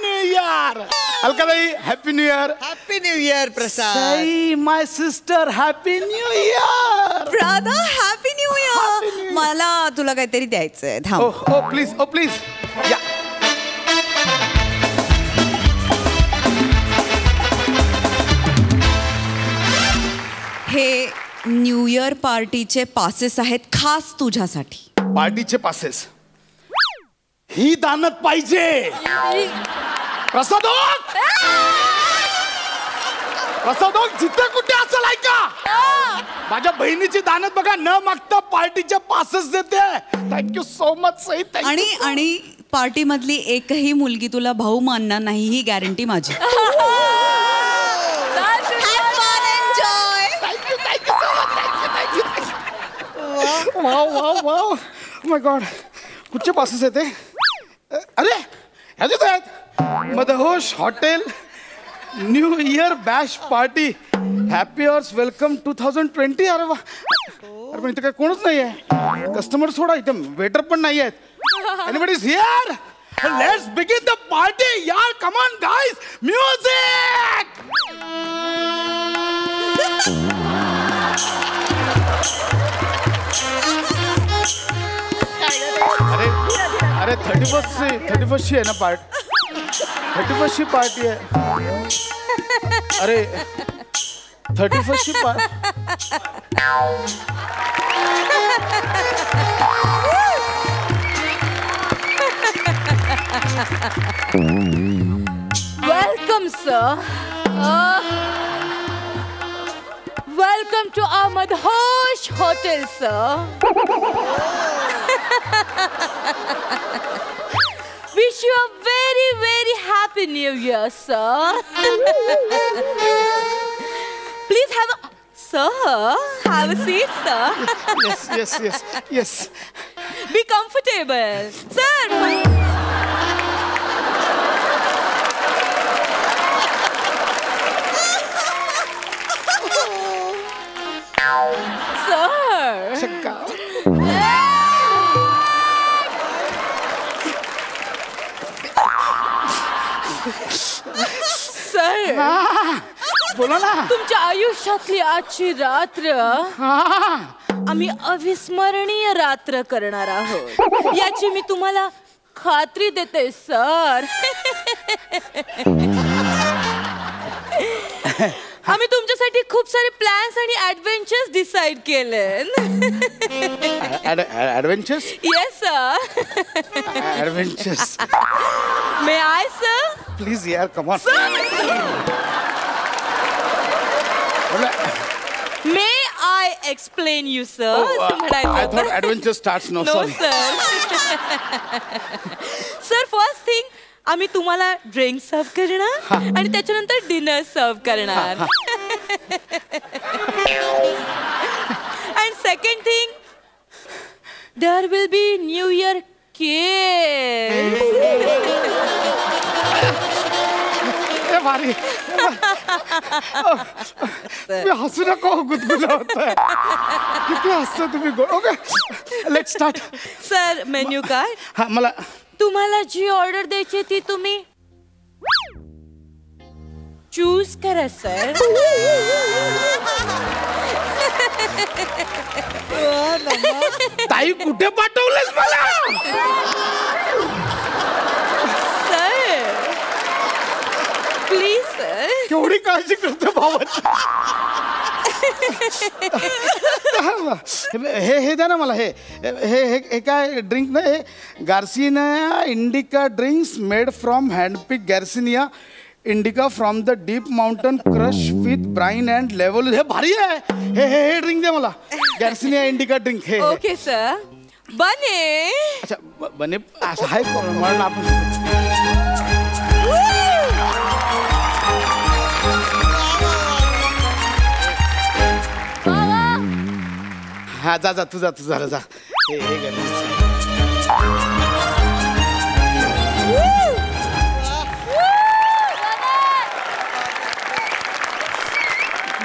New year. अलकाताई happy new year. Happy new year Prasad. Sai my sister happy new year. Brother happy new year. मला तुला काहीतरी द्यायचंय. थांब. ओ प्लीज ओ प्लीज या. हे न्यू इयर पार्टीचे पासेस आहेत खास तुझ्यासाठी. पार्टीचे पासेस. ही दानत पाहिजे. प्रसाद जिथे कुठे असेल ऐका. माझ्या बहिणीची दानत बघा न मागता पार्टीचे पासेस देते. Thank you so much Sai. आणि पार्टी मधली एकही मुलगी तुला भाऊ मानणार नाही ही गॅरंटी माझी. Wow my God. कुठचे पासेस आहेत ते? अरे ह्याचेच आहेत. Madhosh hotel new year bash party happy hours welcome 2020. अरे वा. अरे पण इथे काय कोणच नाही आहे. कस्टमर सोडा इथे वेटर पण नाही आहेत. Anybody is here. Let's begin the party यार. Come on guys. म्युझिक. अरे 31st आहे ना पार्ट. 31st पार्टी आहे. अरे 31st part. Welcome sir. Welcome to our Madhosh Hotel, sir. Wish you a very, very happy new year, sir. Please have a... Sir, have a seat, sir. Yes. Be comfortable. Sir, बोला ना. तुमच्या आयुष्यातली आजची रात्र आम्ही अविस्मरणीय रात्र करणार आहोत याची मी तुम्हाला खात्री देते सर. आम्ही तुमच्यासाठी खूप सारे प्लॅन्स आणि ऍडव्हेंचर्स डिसाइड केले. Adventures. Yes sir. Adventures. May I sir. Please यार come on. May I explain you, sir? I thought adventure starts now. No, sorry. sir. Sir, first thing, आम्ही तुम्हाला ड्रिंक सर्व करणार आणि त्याच्यानंतर डिनर सर्व करणार. And second thing, there will be New Year kiss. भारी. मी हसू नको. गुदगुला होतोय. किती हसता तुम्ही. Okay let's start. Sir menu काय? मला तुम्हाला जी ऑर्डर द्यायची ती तुम्ही चूज करा सर. ताई कुठे पाठवलेस मला? Please sir. केवढी काळजी करतो भावाची. हे द्या ना मला. हे काय ड्रिंक ना. हे garcinia indica drinks made from handpick garcinia indica from the deep mountain crush with brine and level. हे भारी आहे. हे ड्रिंक द्या मला. Garcinia indica drink. हे ओके सर. बने. अच्छा बने असं आहे म्हणून आपण. हा जा तू जा जा. हे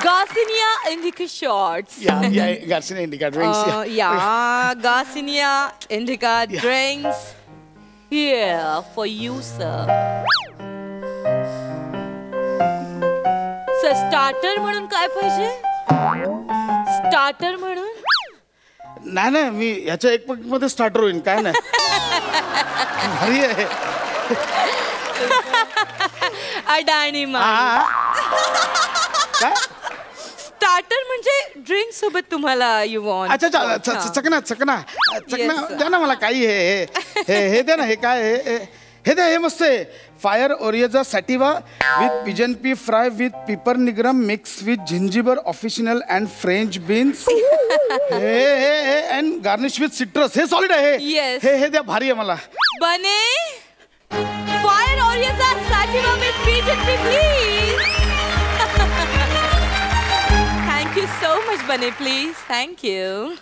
Garcinia Indica shots. Yeah, Garcinia Indica drinks. Yeah, Garcinia Indica drinks. Here for you, sir. Sir starter म्हणून काय पाहिजे? स्टार्टर म्हणून? नाही नाही, मी याच्या एक मध्ये स्टार्टर होईन, काय नाही. भारी आहे. अडाणी मा. काय स्टार्टर म्हणजे ड्रिंक सोबत तुम्हाला यू वॉन्ट. अच्छा अच्छा, चकना चकना चकना द्या ना मला. काही हे द्या ना. हे काय हे द्या. हे मस्त आहे. Fire oryza sativa with pigeon pea fry with piper nigrum mix with zingiber officinale and French beans हे अँड गार्निश विथ सिट्रस. हे सॉलिड आहे. Yes. हे द्या. भारी आहे मला. Bane fire oryza sativa with pigeon pea please. Thank you so much Bane, please. Thank you.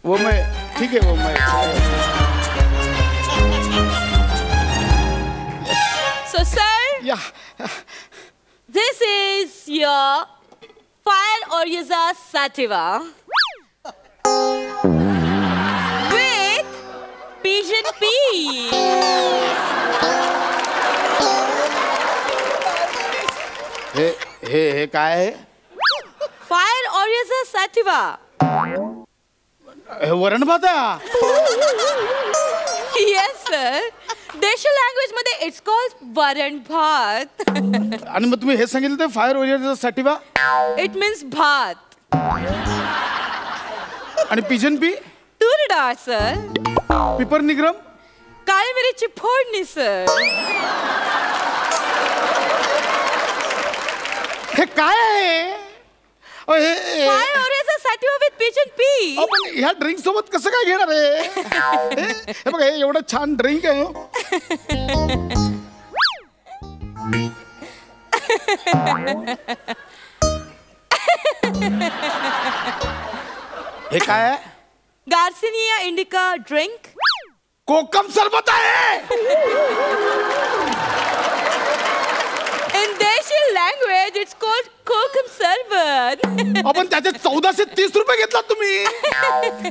वो मैं ठीक है. वो मैं So sir, yeah. this is your Fire Oryza Sativa with pigeon pea. हे काय आहे? Fire Oryza Sativa. हे वरण भात आहे. Yes sir. देशी लँग्वेज मध्ये इट्स कॉल्ड वरण भात. आणि मग तुम्ही हे सांगितलं ते fire oryza sativa. It means भात. आणि पिजन पी तूर डाळ सर. पिपर निग्रम काळी मिरीची फोडणी सर. हे काय आहे? Fire oryza sativa with pigeon pea. आपण ह्या ड्रिंक सोबत कसं काय घेणार आहे? हे बघा, हे एवढं छान ड्रिंक आहे. हे काय आहे? Garcinia indica drink. कोकम सरबत आहे. इन देशी लँग्वेज इट्स कॉल्ड कोकम सरबत. आपण त्याचे 1430 रुपये घेतला तुम्ही.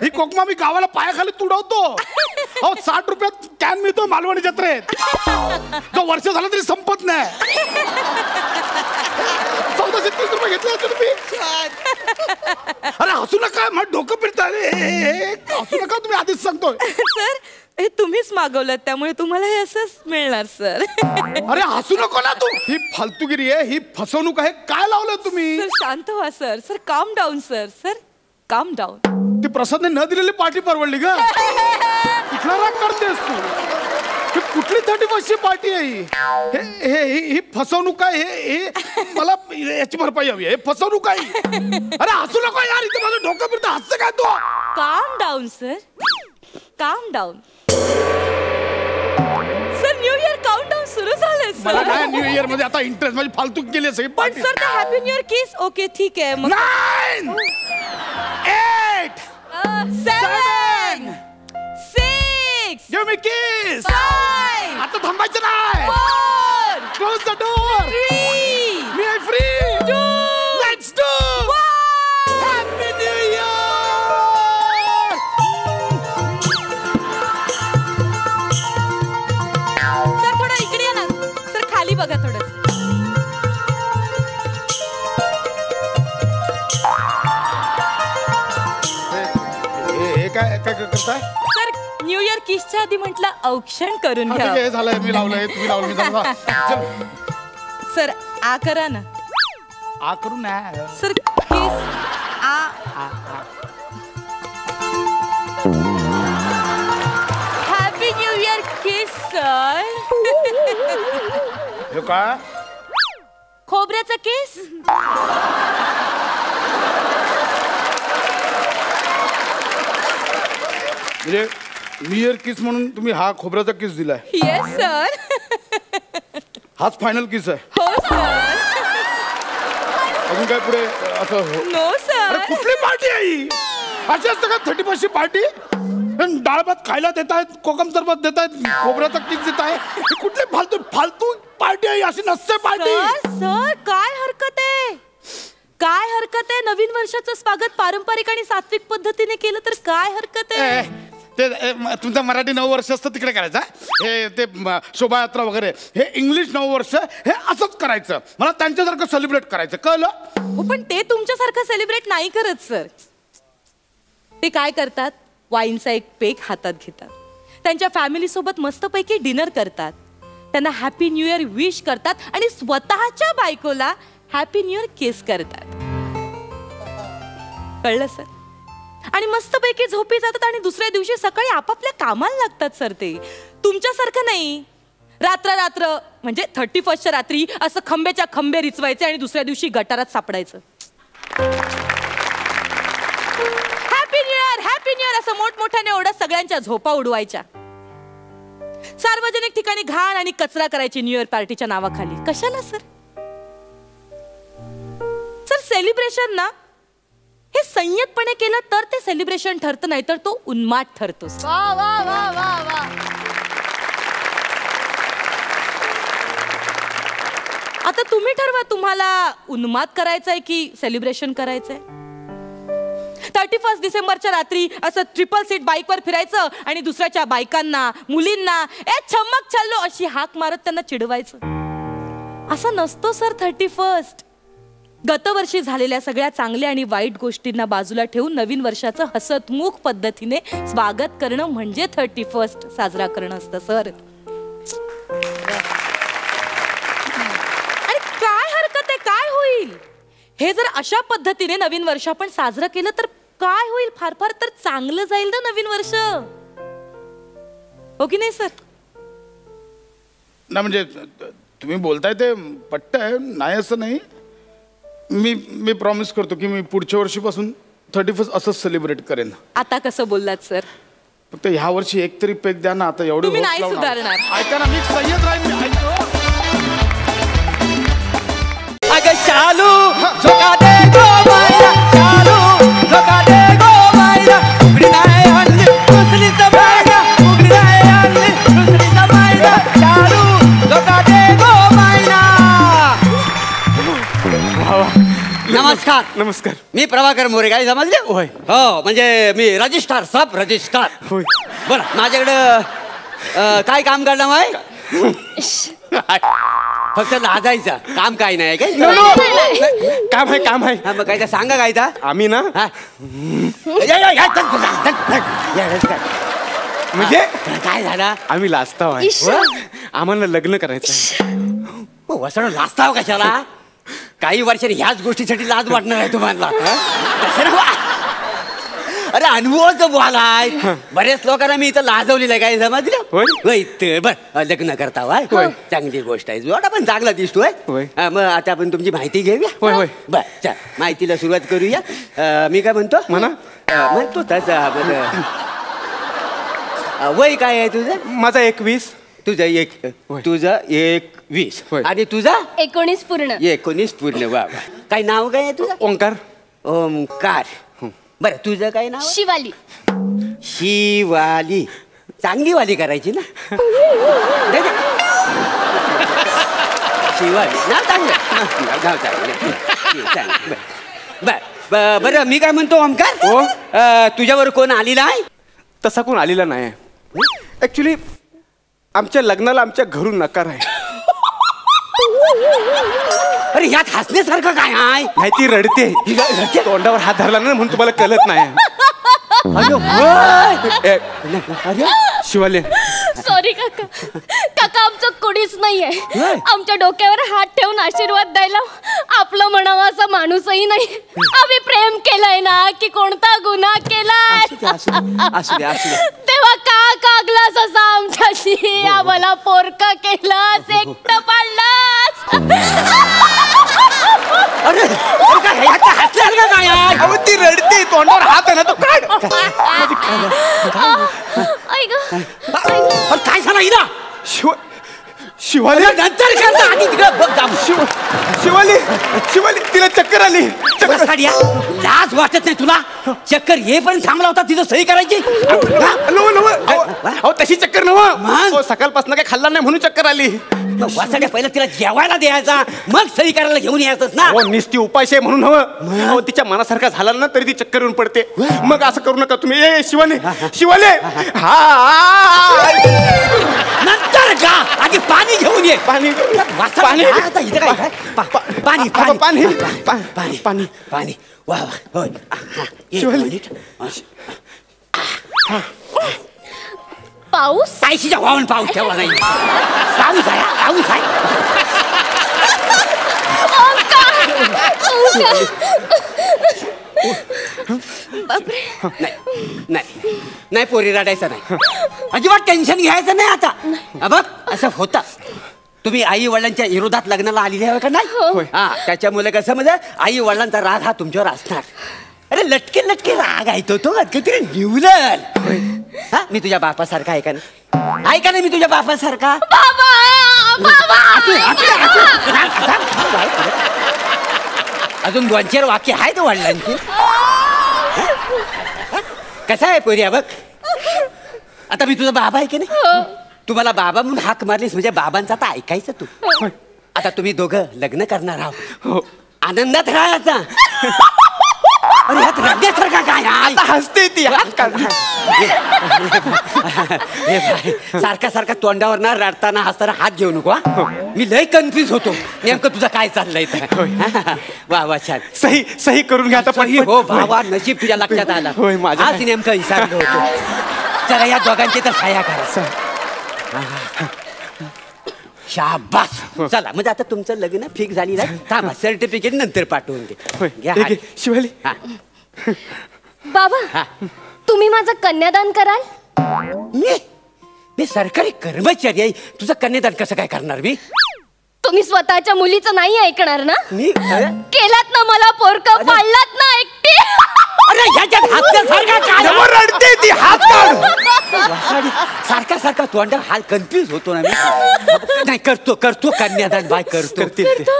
ही कोकमा मी गावाला पायाखाली तुडवतो. 60 रुपयात कॅन मिळतो मालवणी जत्रेत. जो वर्ष झालं तरी संपत नाही. 1430 रुपये घेतले तुम्ही. अरे हसू नका, मग डोकं फिरतं. हसू नका तुम्ही, आधीच सांगतोय. सर हे तुम्हीच मागवलं त्यामुळे तुम्हाला हे असंच मिळणार सर. अरे हसू नको ना तू. ही फालतूगिरी आहे, ही फसवणूक आहे. काय लावलं तुम्ही? सर शांत व्हा सर. सर काम डाऊन सर. सर काम डाऊन. ती प्रसादने न दिलेली पार्टी परवडली का? कुठला राग करतेस तू? ही कुठली 31ची पार्टी आहे? ही फसवणूक आहे. हे मला याची भरपाई हवी आहे. फसवणूक आहे. अरे हसू नको यार, इथे माझं डोकं फिरतं. हसतं काय तू? काम डाऊन सर. काम down. Sir new year countdown सुरू झाले सर. मला काय न्यू इयर मध्ये आता इंटरेस्ट? माझी फालतूक केली सगळी पण पार्टी. सर ते हॅपी न्यू इयर किस. ओके ठीक आहे मग. 9 8 7 6 गिव्ह मी किस. 5 आता थांबायचं नाही. 4 close the door. 3 me I free. 2 let's do. 1. Happy new year. Sir थोडं इकडे या ना. सर खाली बघा थोडं. हे काय काय करताय? सर न्यू इयर किसच्या आधी म्हटलं औक्षण करून ठीक आहे, घ्या. हे झालंय. मी लावलंय, तुम्ही लावलं, मी लावलं. चल सर आ करा ना. आ करू ना. सर किस आ. हॅपी न्यू इयर किस सर. हे काय? खोबऱ्याचा किस. म्हणजे न्यू इयर किस म्हणून तुम्ही हा खोबऱ्याचा किस दिलाय? Yes sir. हाच फायनल किस आहे? हो सर. अजून काय पुढे असं? नो अरे सर. कुठली पार्टी आहे ही? अशी असतं का 31ची पार्टी? डाळ भात खायला देत आहेत, कोकम सरबत देत आहेत, खोबऱ्याचा किस देत आहे. ही कुठली फालतू फालतू पार्टी आहे? अशी नसते पार्टी. सर काय हरकत आहे? काय हरकत आहे? नवीन वर्षाचं स्वागत पारंपरिक आणि सात्विक पद्धतीने केलं तर काय हरकत आहे? ते तुमचं मराठी नववर्ष असतं तिकडे करायचं. हे ते शोभायात्रा वगैरे हे इंग्लिश नववर्ष हे असंच करायचं. मला त्यांच्यासारखं सेलिब्रेट करायचं, कळलं? हो पण ते तुमच्यासारखं सेलिब्रेट नाही करत सर. ते काय करतात, वाईनचा एक पेक हातात घेतात, त्यांच्या फॅमिली सोबत मस्तपैकी डिनर करतात, त्यांना हॅपी न्यू इयर विश करतात आणि स्वतःच्या बायकोला हॅपी न्यू इयर किस करतात. कळलं सर? आणि मस्तपैकी झोपी जातात आणि दुसऱ्या दिवशी सकाळी आपापल्या कामाला लागतात सर. ते तुमच्यासारखं नाही. रात्र म्हणजे 31च्या रात्री असं खंब्याच्या खंबे रिचवायचे आणि दुसऱ्या दिवशी गटारात सापडायचं. हॅपी न्यू इयर असं मोठमोठ्याने ओढत सगळ्यांच्या झोपा उडवायच्या. सार्वजनिक ठिकाणी घाण आणि कचरा करायची न्यू इयर पार्टीच्या नावाखाली. कशाला सर? सर सेलिब्रेशन ना हे संयतपणे केलं तर ते सेलिब्रेशन ठरतं, नाही तर तो उन्माद ठरतो. वा वा वा वा वा. आता तुम्ही ठरवा तुम्हाला उन्माद करायचंय की सेलिब्रेशन करायचंय. 31 डिसेंबरच्या रात्री असं ट्रिपल सीट बाईकवर फिरायचं आणि दुसऱ्याच्या बायकांना, मुलींना ए छम्मक चाललो अशी हाक मारत त्यांना चिडवायचं. असं नसतो सर 31. गतवर्षी झालेल्या सगळ्या चांगल्या आणि वाईट गोष्टींना बाजूला ठेवून नवीन वर्षाचं हसतमुख पद्धतीने स्वागत करणं म्हणजे 31 साजरा करणं असतं सर. आणि काय हरकत आहे, काय होईल? हे जर अशा पद्धतीने नवीन वर्ष आपण साजरं केलं तर काय होईल? फार फार तर चांगलं जाईल ना नवीन वर्ष. हो की नाही सर? ना म्हणजे तुम्ही बोलताय ते पटतंय, नाही असं नाही. मी प्रॉमिस करतो की मी पुढच्या वर्षीपासून 31 असंच सेलिब्रेट करेन. आता कसं बोललात सर? फक्त ह्या वर्षी एक तरी पेक द्या ना. आता एवढं तुम्ही नाही सुधारणार. ऐका ना, मी सय्यद राहील. मी ऐकतो. अगं शालू झोका दे गो मायला, शालू झोका दे गो मायला. उघडी नाही आणली दुसरी समायला, उघडी नाही आणली दुसरी समायला. शालू झोका दे गो मायला. नमस्कार. नमस्कार. मी प्रभाकर मोरे. काय समजले? होय. हो म्हणजे मी रजिस्ट्रार, सब रजिस्ट्रार. होय. बरं माझ्याकडं काय काम करणार माय? फक्त लाजायचं काम काय नाही काय? काम आहे, काम आहे. हा मग काय सांगा काय ता? आम्ही ना हा? म्हणजे काय झालं? आम्ही लाजताव आहे. आम्हाला लग्न करायचं. वसण लाजताव कशाला? काही वर्षांनी ह्याच गोष्टीसाठी लाज वाटणार आहे तुम्हाला. अरे अनुभवच बोलाय. बरेच लोकांना मी इथं लाजवलेलं आहे. काय समजलं? बर लग्न करता वाय चांगली गोष्ट आहे. जोडा पण चांगला दिसतोय. मग आता आपण तुमची माहिती घेऊया. होय होय. बर चल माहितीला सुरुवात करूया. मी काय म्हणतो म्हणा. म्हणतो त्याचा वय काय आहे तुझं? माझा 21. तुझं 21 आणि तुझा 19 पूर्ण. 19 पूर्ण. वा वा. काय नाव काय आहे तुझं? ओंकार. ओंकार. बरं तुझं काय नाव? शिवाली. शिवाली. चांगली वाली करायची ना. शिवाली ना चांगलं. बरं मी काय म्हणतो ओंकार, तुझ्यावर कोण आलेला आहे? तसा कोण आलेला नाही. ऍक्च्युली आमच्या लग्नाला आमच्या घरून नकार आहे. अरे यात हसण्यासारखं काय आहे? नाही ती रडते. तोंडावर हात धरला ना म्हणून तुम्हाला कळत नाही. शिवाली. सॉरी काका. काका आमचं कोणीच नाहीये. आमच्या डोक्यावर हात ठेवून आशीर्वाद द्यायला आपलं म्हणावं असा माणूसही नाही. आम्ही प्रेम केलंय ना की कोणता गुन्हा केलाय तेव्हा का कागलास असा आमच्याशी? आम्हाला पोरका केलास, एकटं पाडलास. अरे हसल्यासारखं काय आहे? ती रडते. तोंडावर हात आहे ना तो काढ. काय झालं हिला? शिवाली. नंतर करता आधी तिकडे बघ. शिवाली. शिवाली तिला चक्कर आली. वसाड्या, लाज वाटत नाही तुला? चक्कर येईपर्यंत थांबला होता तिथं सही करायची? अहो तशी चक्कर नव, सकाळपासून काय खाल्ला नाही म्हणून चक्कर आली. वसाड्या पहिला तिला जेवायला द्यायचा, मग सही करायला घेऊन यायचंच ना. निस्ती उपायशे म्हणून हवं. तिच्या मनासारखा झाला ना तरी ती चक्कर येऊन पडते. मग असं करू नका तुम्ही. ए शिवाले, शिवाले, हा नंतर का आधी पाणी घेऊन ये. पाणी, पाणी पाणी पाणी पाणी, पाणी पाणी पाणी. वा वा, होय. पाऊस सायशीच्या वाहून पाऊस ठेवला नाही. पाऊस आहे, पाऊस आहे. नाही नाही पोरी रडायचं नाही, अजिबात टेन्शन घ्यायचं नाही. आता बघ असं होतं, तुम्ही आई वडिलांच्या विरोधात लग्नाला आलेली आहे का नाही? हा, त्याच्यामुळे कसं म्हणजे आई वडिलांचा राग हा तुमच्यावर असणार. अरे लटके लटके राग आहे तो काहीतरी निवडल. हा, मी तुझ्या बापासारखा आहे का नाही? आहे का नाही मी तुझ्या बापासारखा? अजून 2-4 वाक्य आहेत वडिलांची. कसं आहे पोरी, बघ आता मी तुझा बाबा आहे की नाही? तुम्हाला बाबा म्हणून हाक मारलीस म्हणजे बाबांचा आता ऐकायचं तू. आता तुम्ही दोघं लग्न करणार आहोत, आनंदात राहायचा. अरे ह्यात रडण्यासारखा काय? आता हसते ती. सारखा सारखा तोंडावर ना रडताना हसताना हात घेऊ नको. मी लय कन्फ्युज होतो नेमकं तुझं काय चाललंय. वा वा, छान. सही सही करून घ्या आता. हो भावा, नशीब तुझ्या लक्षात आला. आज नेमकं विसरलो होतो. चला या दोघांची तर सह्या करा. शाबास. चला म्हणजे आता तुमचं लग्न फिक्स झालेलं आहे. थांबा, सर्टिफिकेट नंतर पाठवून दे. शिवाली, बाबा तुम्ही माझं कन्यादान कराल? मी सरकारी कर्मचारी आहे, तुझं कन्यादान कसं काय करणार मी? तुम्ही स्वतःच्या मुलीचं नाही ऐकणार ना? मी केलात ना मला पोरकं, पाळलात ना एकटी. अरे ह्याच्यात हसण्यासारखा काय? रडते ती, हात काढ. सारखा सारखा तोंडावर हाल कन्फ्युज होतो ना मी. नाही, करतो कन्यादान बाय, करतो.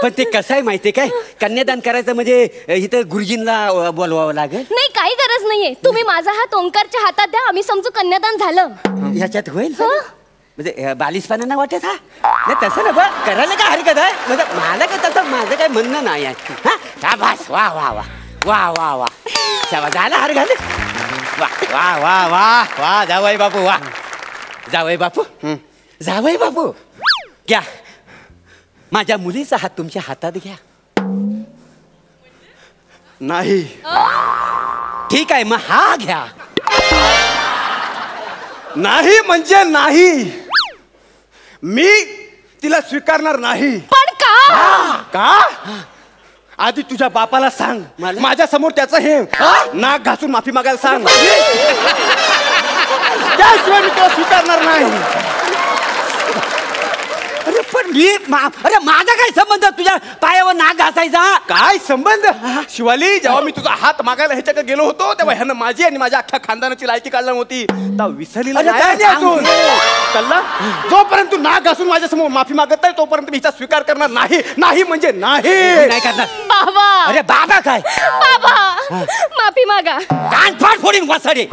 पण ते कसं आहे माहितीये काय, कन्यादान करायचं म्हणजे इथं गुरुजींना बोलवावं लागेल. नाही, काही गरज नाहीये. तुम्ही माझा हात ओंकारच्या हातात द्या, आम्ही समजू कन्यादान झालं. ह्याच्यात होईल म्हणजे बालिशपणा नाही वाटत? हा नाही तसं ना, बघ करायला काय हरकत आहे. म्हणजे मला काय तसं माझं काय म्हणणं नाही आहे. हा बस. वा वा वा वा वा वा, शाबास. झाला हर घाल. वा वा वा वा वा, जावई बापू, वा जावई बापू, जावई बापू घ्या. माझ्या मुलीचा हात तुमच्या हातात घ्या. नाही. ठीक आहे, मग हा घ्या. नाही म्हणजे नाही, मी तिला स्वीकारणार नाही. पण का? का? आधी तुझ्या बापाला सांग, माझ्या समोर त्याचं हे नाक घासून माफी मागायला सांग. त्याशिवाय मी तुला स्वीकारणार नाही. अरे पण अरे माझा काय संबंध तुझ्या पायावर नाक घासायचा? काय संबंध? शिवाली, जेव्हा मी तुझा हात मागायला ह्याच्याकडे गेलो होतो तेव्हा ह्यानं माझी आणि माझ्या अख्ख्या खानदानाची लायकी काढली होती. विसरली अजून कल्ला. जोपर्यंत तू नाक घासून माझ्या समोर माफी मागत नाही तोपर्यंत मी हिचा स्वीकार करणार नाही. नाही म्हणजे नाही. नाही करणार. बाबा. अरे बाबा काय? बाबा माफी मागा. कान फाट फोडीन वासाडे.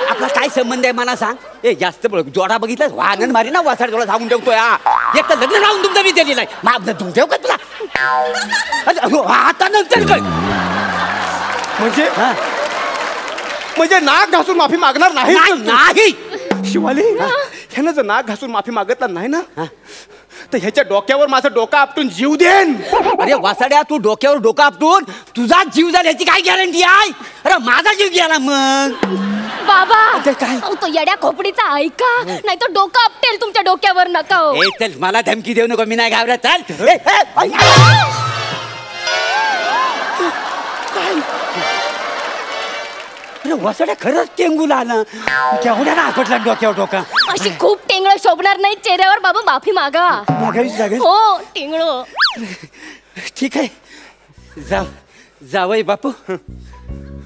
आपला काय संबंध आहे मला सांग. ए जास्त जोडा बघितला वाहन मारी ना वासाडे जोडा सांगून ठेवतोय. एक तर लग्न लावून तुमचं मी दिलेलं आहे. माप तुम ठेव का तुला? आता नंतर काय म्हणजे नाक घासून माफी मागणार नाही? नाही शिवाली, ह्यानं जर नाक घासून माफी मागितला नाही ना तर ह्याच्या डोक्यावर माझं डोकं आपटून जीव देन. अरे वासाड्या, तू डोक्यावर डोकं आपटून तुझा जीव जाईल याची काय गॅरंटी आहे? अरे माझा जीव गेला मग. बाबा काय? तो येड्या खोपडीचा ऐका, नाही तर डोकं आपटेल तुमच्या डोक्यावर. नका. ए चल, मला धमकी देऊ नको, मी नाही घाबरत. चल. अरे वासाड्या, खरंच टेंगूला आलं. केवढ्या आपटला डोक्यावर डोका. अशी खूप टेंगळ शोभणार नाही चेहऱ्यावर. बाबा माफी मागा. मागावीच लागेल. हो, टेंगळ. ठीक आहे. जावई बापू,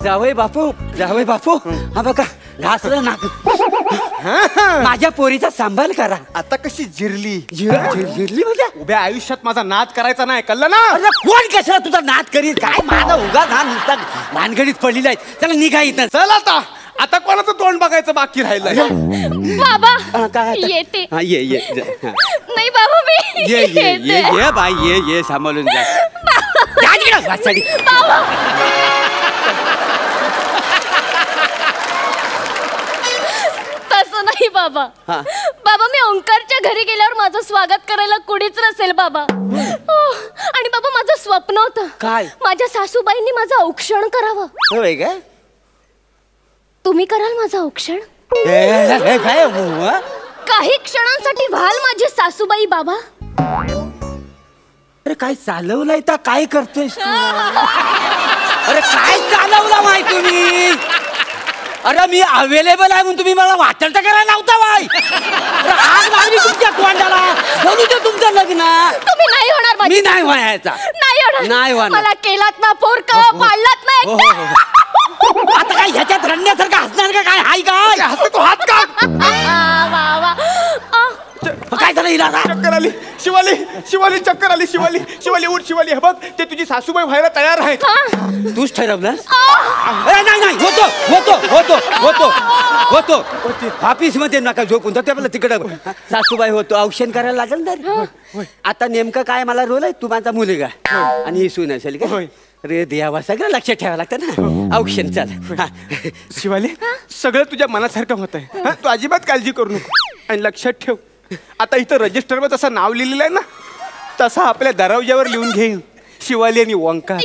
जावई बापू, जावई बापू. हा बघा, घासलं नाक. माझ्या पोरीचा सांभाळ करा. आता कशी जिरली जिरली म्हणजे उभ्या आयुष्यात माझा नाद करायचा नाही, कळलं ना? अरे कोण कशाला तुझा नाद करीत? काय माझा उगा हा नुसता भानगडीत पडलेला आहे. त्याला निघा इथं. चल आता कोणाचं तोंड बघायचं बाकी राहिलं? बाबा काय येते. हा, ये हा. नाही बाबा मी ये ये ये येते. ये बाई ये सांभाळून जा. जा तिकडं, वाचडी. तसं नाही बाबा. हा. बाबा मी ओंकारच्या घरी गेल्यावर माझं स्वागत करायला कुणीच नसेल बाबा. आणि बाबा माझं स्वप्न होतं काय? माझ्या सासूबाईंनी माझं औक्षण करावं. होय का? तुम्ही कराल माझं औक्षण? काय काही क्षणांसाठी व्हाल माझी सासूबाई बाबा. अरे काय चालवलंय तर काय करतोयस तू? अरे काय चालवलं माय तुम्ही? अरे मी अवेलेबल आहे म्हणून तुम्ही मला वाटलं करायला लावता बाई. अरे आज लागली तुमच्या तोंडाला. बोलू दे तुमचं लग्न. तुम्ही नाही होणार माझी. मी नाही व्हायचा. नाही होणार. मला केलात ना पोरक पाळलात ना हो, हो, हो. आता काय ह्याच्यात रडण्यासारखं हसणार का? काय हाय काय हसतो तू? हात का? काय झालं हिला? चक्कर आली शिवाली चक्कर आली. शिवाली उठ शिवाली. हे बघ ते तुझी सासूबाई व्हायला तयार आहेत. तूच ठरवलं? नाही होतो ऑफिस मध्ये नका झोपून तर तिकडं सासूबाई होतो. औक्षण करायला लागेल तर. आता नेमकं काय मला रोल आहे? तू माझा मुलगा आणि ही सून असेल का? अरे देवा सगळं लक्षात ठेवावं लागतं ना. औक्षण चाल. शिवाली सगळं तुझ्या मनासारखं होत आहे. तू अजिबात काळजी करू नको. आणि लक्षात ठेव आता इथं रजिस्टरवर तसं नाव लिहिलेलं आहे ना तसं आपल्या दरवाज्यावर लिहून घेईन शिवाली आणि ओंकार.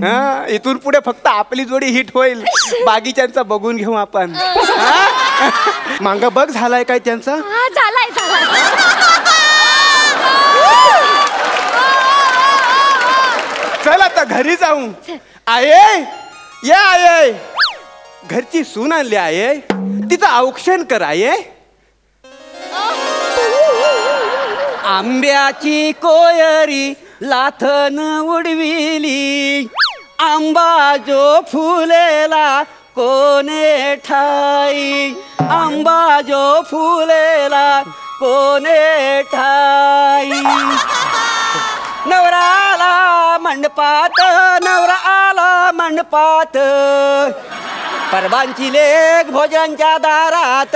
हा इथून पुढे फक्त आपली जोडी हिट होईल. बाकीच्यांचा बघून घेऊ आपण. मांगा बघ झालाय काय त्यांचा? झालाय. चल आता घरी जाऊ. आये घरची सून आणली आहे. तिचं औक्षण कर आहे. आंब्याची कोयरी लाथन उडविली. आंबा जो फुलेला कोणे ठाई. आंबा जो फुलेला कोणे ठाई. नवरा आला मंडपात परवांची लेक भोजनांच्या दारात.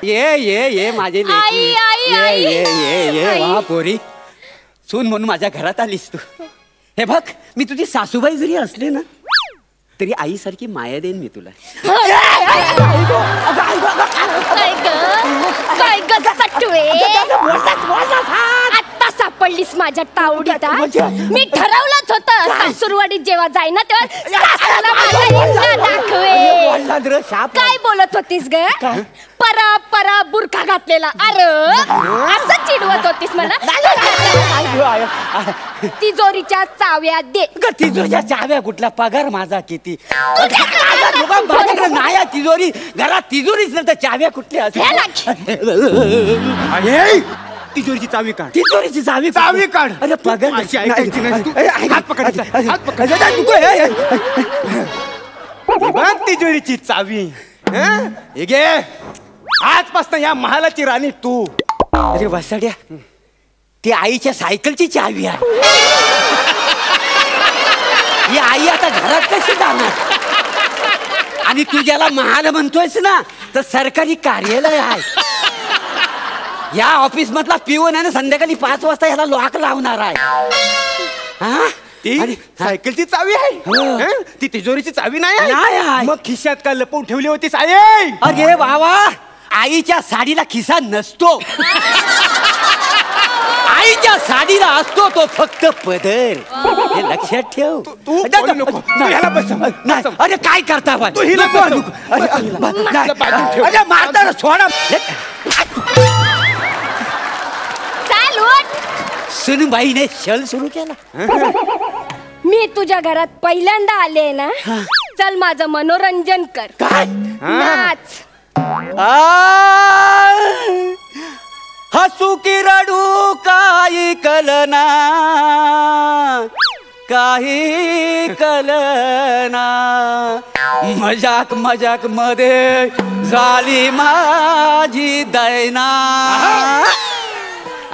ये माझे लेकी. ये वा पोरी. सून म्हणून माझ्या घरात आलीस तू. हे बघ मी तुझी सासूबाई जरी असले ना तरी आईसारखी माया देईन मी तुला. आता सापडलीस माझ्या तावडीत. मी ठरवलंच होतं सासूरवाडीत जेव्हा जाईन ना तेव्हा दाखवे. काय बोलत होतीस ग? परा बुरखा घातलेला. अरे असं चिडवत होतीस मला. तिजोरीच्या चाव्या दे. तिजोरीच्या चाव्या कुठला? पगार माझा किती? नाही तिजोरी घरात. तिजोरीच नाही तर चाव्या कुठल्या? तिजोरीची चावी काढ. तिजोरीची चावी काढ. अरे पगार ऐकायची नाही. हात पकड. तिजोरीची चावी घे. आजपासून या महालाची राणी तू. अरे वसाड्या ती आईच्या सायकलची चावी आहे. ही आई आता घरात कशी जाणार? आणि तू ज्याला महाल म्हणतोयस ना तर सरकारी कार्यालय आहे. या ऑफिस मधला पिऊन आहे ना संध्याकाळी 5 वाजता ह्याला लॉक लावणार आहे. ती सायकलची चावी आहे. ती तिजोरीची चावी नाही. मग खिशात का लपवून ठेवली होतीस? अरे बाबा आईच्या साडीला खिसा नसतो. आईच्या साडीला असतो तो फक्त पदर. हे लक्षात ठेव. तू अरे काय करता तू हिला मारता सोडा. सुनबाईने छळ सुरू केला. मी तुझ्या घरात पहिल्यांदा आले ना. चल माझं मनोरंजन कर. काय? नाच. हसू की रडू काही कलना. काही कलना मजाक मजाक मध्ये झाली माझी दैना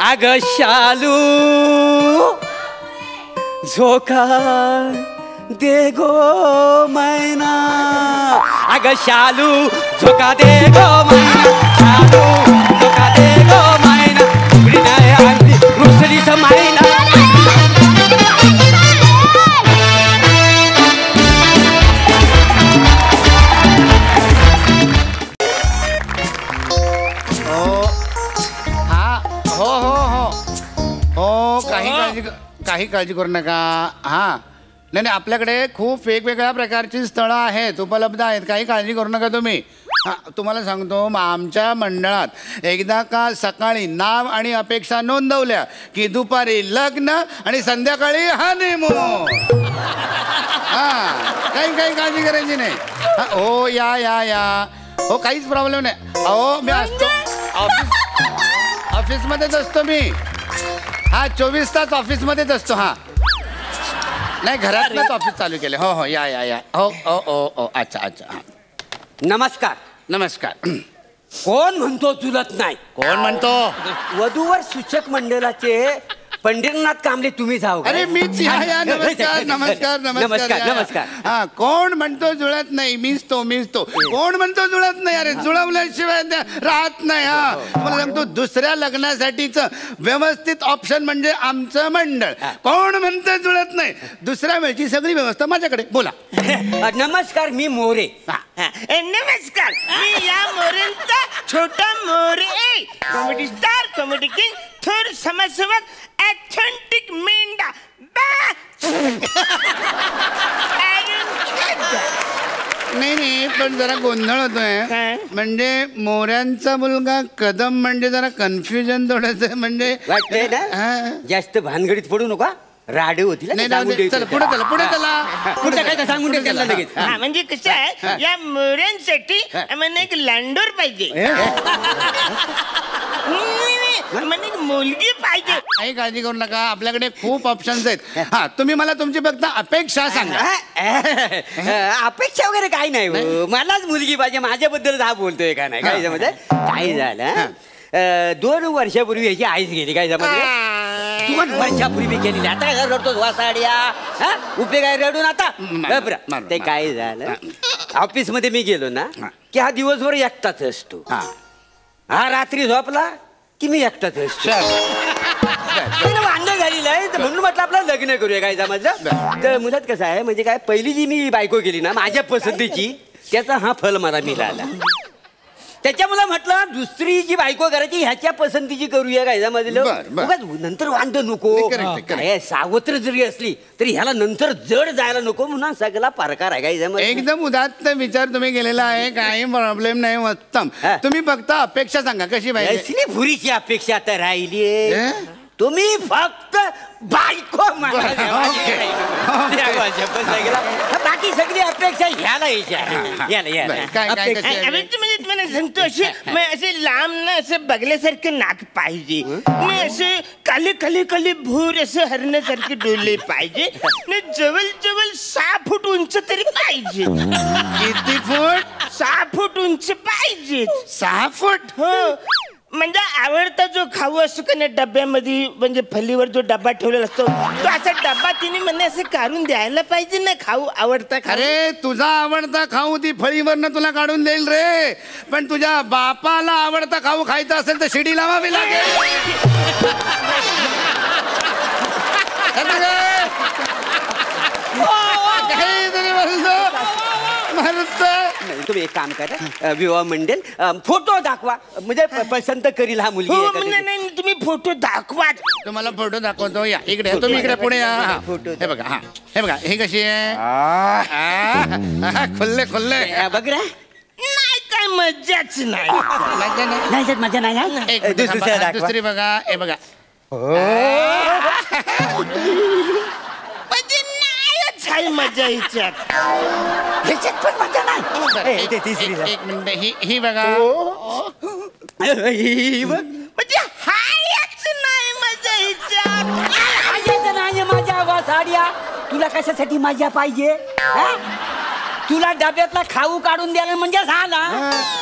अग शालू झोका दे गो मैना अग शालू झोका दे गो मैना शालू झोका दे गो मैना उघडी नाही आणली रुसलीच मैना काही काळजी करू नका. हां नाही नाही, आपल्याकडे खूप वेगवेगळ्या प्रकारची स्थळं आहेत, उपलब्ध आहेत, काही काळजी करू नका तुम्ही. हां तुम्हाला सांगतो, आमच्या मंडळात एकदा का सकाळी नाव आणि अपेक्षा नोंदवल्या की दुपारी लग्न आणि संध्याकाळी हनीमून. हां काही काळजी करायची नाही. हो या या या हो, काहीच प्रॉब्लेम नाही. अहो मी असतो ऑफिसमध्येच असतो मी. हा 24 तास ऑफिसमध्येच असतो. हा नाही, घरातच ऑफिस चालू केले. हो हो या या या हो हो हो हो अच्छा अच्छा. हा नमस्कार. नमस्कार. कोण म्हणतो चुलत नाही? कोण म्हणतो? वधूवर सूचक मंडळाचे पंढरीनाथ कांबळे तुम्ही जाऊ. अरे मीच. या या नमस्कार नमस्कार नमस्कार नमस्कार. हा कोण म्हणतो जुळत नाही? मीच तो. कोण म्हणतो जुळत नाही? अरे जुळवल्याशिवाय राहत नाही. हा तुम्हाला सांगतो, दुसऱ्या लग्नासाठीच व्यवस्थित ऑप्शन म्हणजे आमचं मंडळ. कोण म्हणतं जुळत नाही? दुसऱ्या वेळची सगळी व्यवस्था माझ्याकडे. बोला. नमस्कार, मी मोरे. नमस्कार, मी या मोरेंचा छोटा More, comedy star, comedy king, थोर समाजसेवक, ऑथेंटिक मेंढा. नाही पण जरा गोंधळ होतोय. म्हणजे मोऱ्यांचा मुलगा कदम म्हणजे जरा कन्फ्युजन थोडस. म्हणजे वाटतंय ना, जास्त भानगडीत पडू नका. राडे होतील. चला पुढे काय सांगून दे त्यांना लगेच. म्हणजे कसं आहे, या मोऱ्यांसाठी आम्हाला एक लांडोर पाहिजे, म्हणजे एक मुलगी पाहिजे. काही काळजी करू नका, आपल्याकडे खूप ऑप्शन्स आहेत. हा तुम्ही मला तुमची फक्त अपेक्षा सांगा. अपेक्षा वगैरे काही नाही हो. मलाच मुलगी पाहिजे. माझ्याबद्दल हा बोलतोय का नाही? काय जमत काय झालं, 2 वर्षापूर्वी याची आईच गेली. काय जमत 2 वर्षापूर्वी गेलेली. आता काय रडतो वासाड्या? उपयोग आहे रडून आता? ते काय झालं, ऑफिस मध्ये मी गेलो ना की हा दिवसभर एकटाच असतो. हा रात्री झोपला की मी एकटाच असतो. वांदा झालेला आहे, म्हणून म्हटलं आपलं लग्न करूया. काय जमायचं तर मुलात कसं आहे, म्हणजे काय पहिली जी मी बायको केली ना माझ्या पसंतीची, त्याचा हा फल मला मिळाला. त्याच्यामुळे म्हटलं दुसरी जी बायको करायची ह्याच्या पसंतीची करूया. काय जमायचं नंतर वांद नको. सावत्र जरी असली तरी ह्याला नंतर जड जायला नको म्हणून सगळा प्रकार आहे. काय जमायचं एकदम उदात्त विचार तुम्ही केलेला आहे. काही प्रॉब्लेम नाही. उत्तम. तुम्ही फक्त अपेक्षा सांगा कशी पाहिजे. असली भुरीची अपेक्षा आता राहिली. तुम्ही फक्त बायको बाकी सगळी अपेक्षा ह्याला मला सांगतो, असे लांब ना असं बघल्यासारखं नाक पाहिजे, मी असे काली भूर असं हरण्यासारखे डोले पाहिजे, जवळ 6 फूट उंच तरी पाहिजे. किती फूट? 6 फूट उंच पाहिजे. 6 फूट? हो. म्हणजे आवडता जो खाऊ असतो का नाही डब्यामध्ये, म्हणजे फलीवर जो डब्बा ठेवलेला असतो, तो असा डब्बा तिने मला असं काढून द्यायला पाहिजे ना. खाऊ आवडता. अरे तुझा आवडता खाऊ ती फळीवरनं तुला काढून देईल रे, पण तुझ्या बापाला आवडता खाऊ खायचा असेल तर शिडी लावावी लागेल. तुम्ही एक काम करा, विवाह मंडळ फोटो दाखवा, म्हणजे पसंत करील हा मुलगी. नाही तुम्ही फोटो दाखवा. तुम्हाला फोटो दाखवतो. या इकडे, तुम्ही इकडे पुढे या. फोटो हे बघा. हा हे बघा, ही कशी आहे? खुल्ले बघ रे. नाही काय मजाच नाही. मजा नाही. दुसरी बघा. हे बघा. मजा हिच्यात पण मजा नाही. एक मिनिट. ही बघा. म्हणजे हायच नाही मजा हिच्यात. माझ्या साड्या तुला कशासाठी मजा पाहिजे हा? तुला डब्यातला खाऊ काढून द्यायला म्हणजे झाला.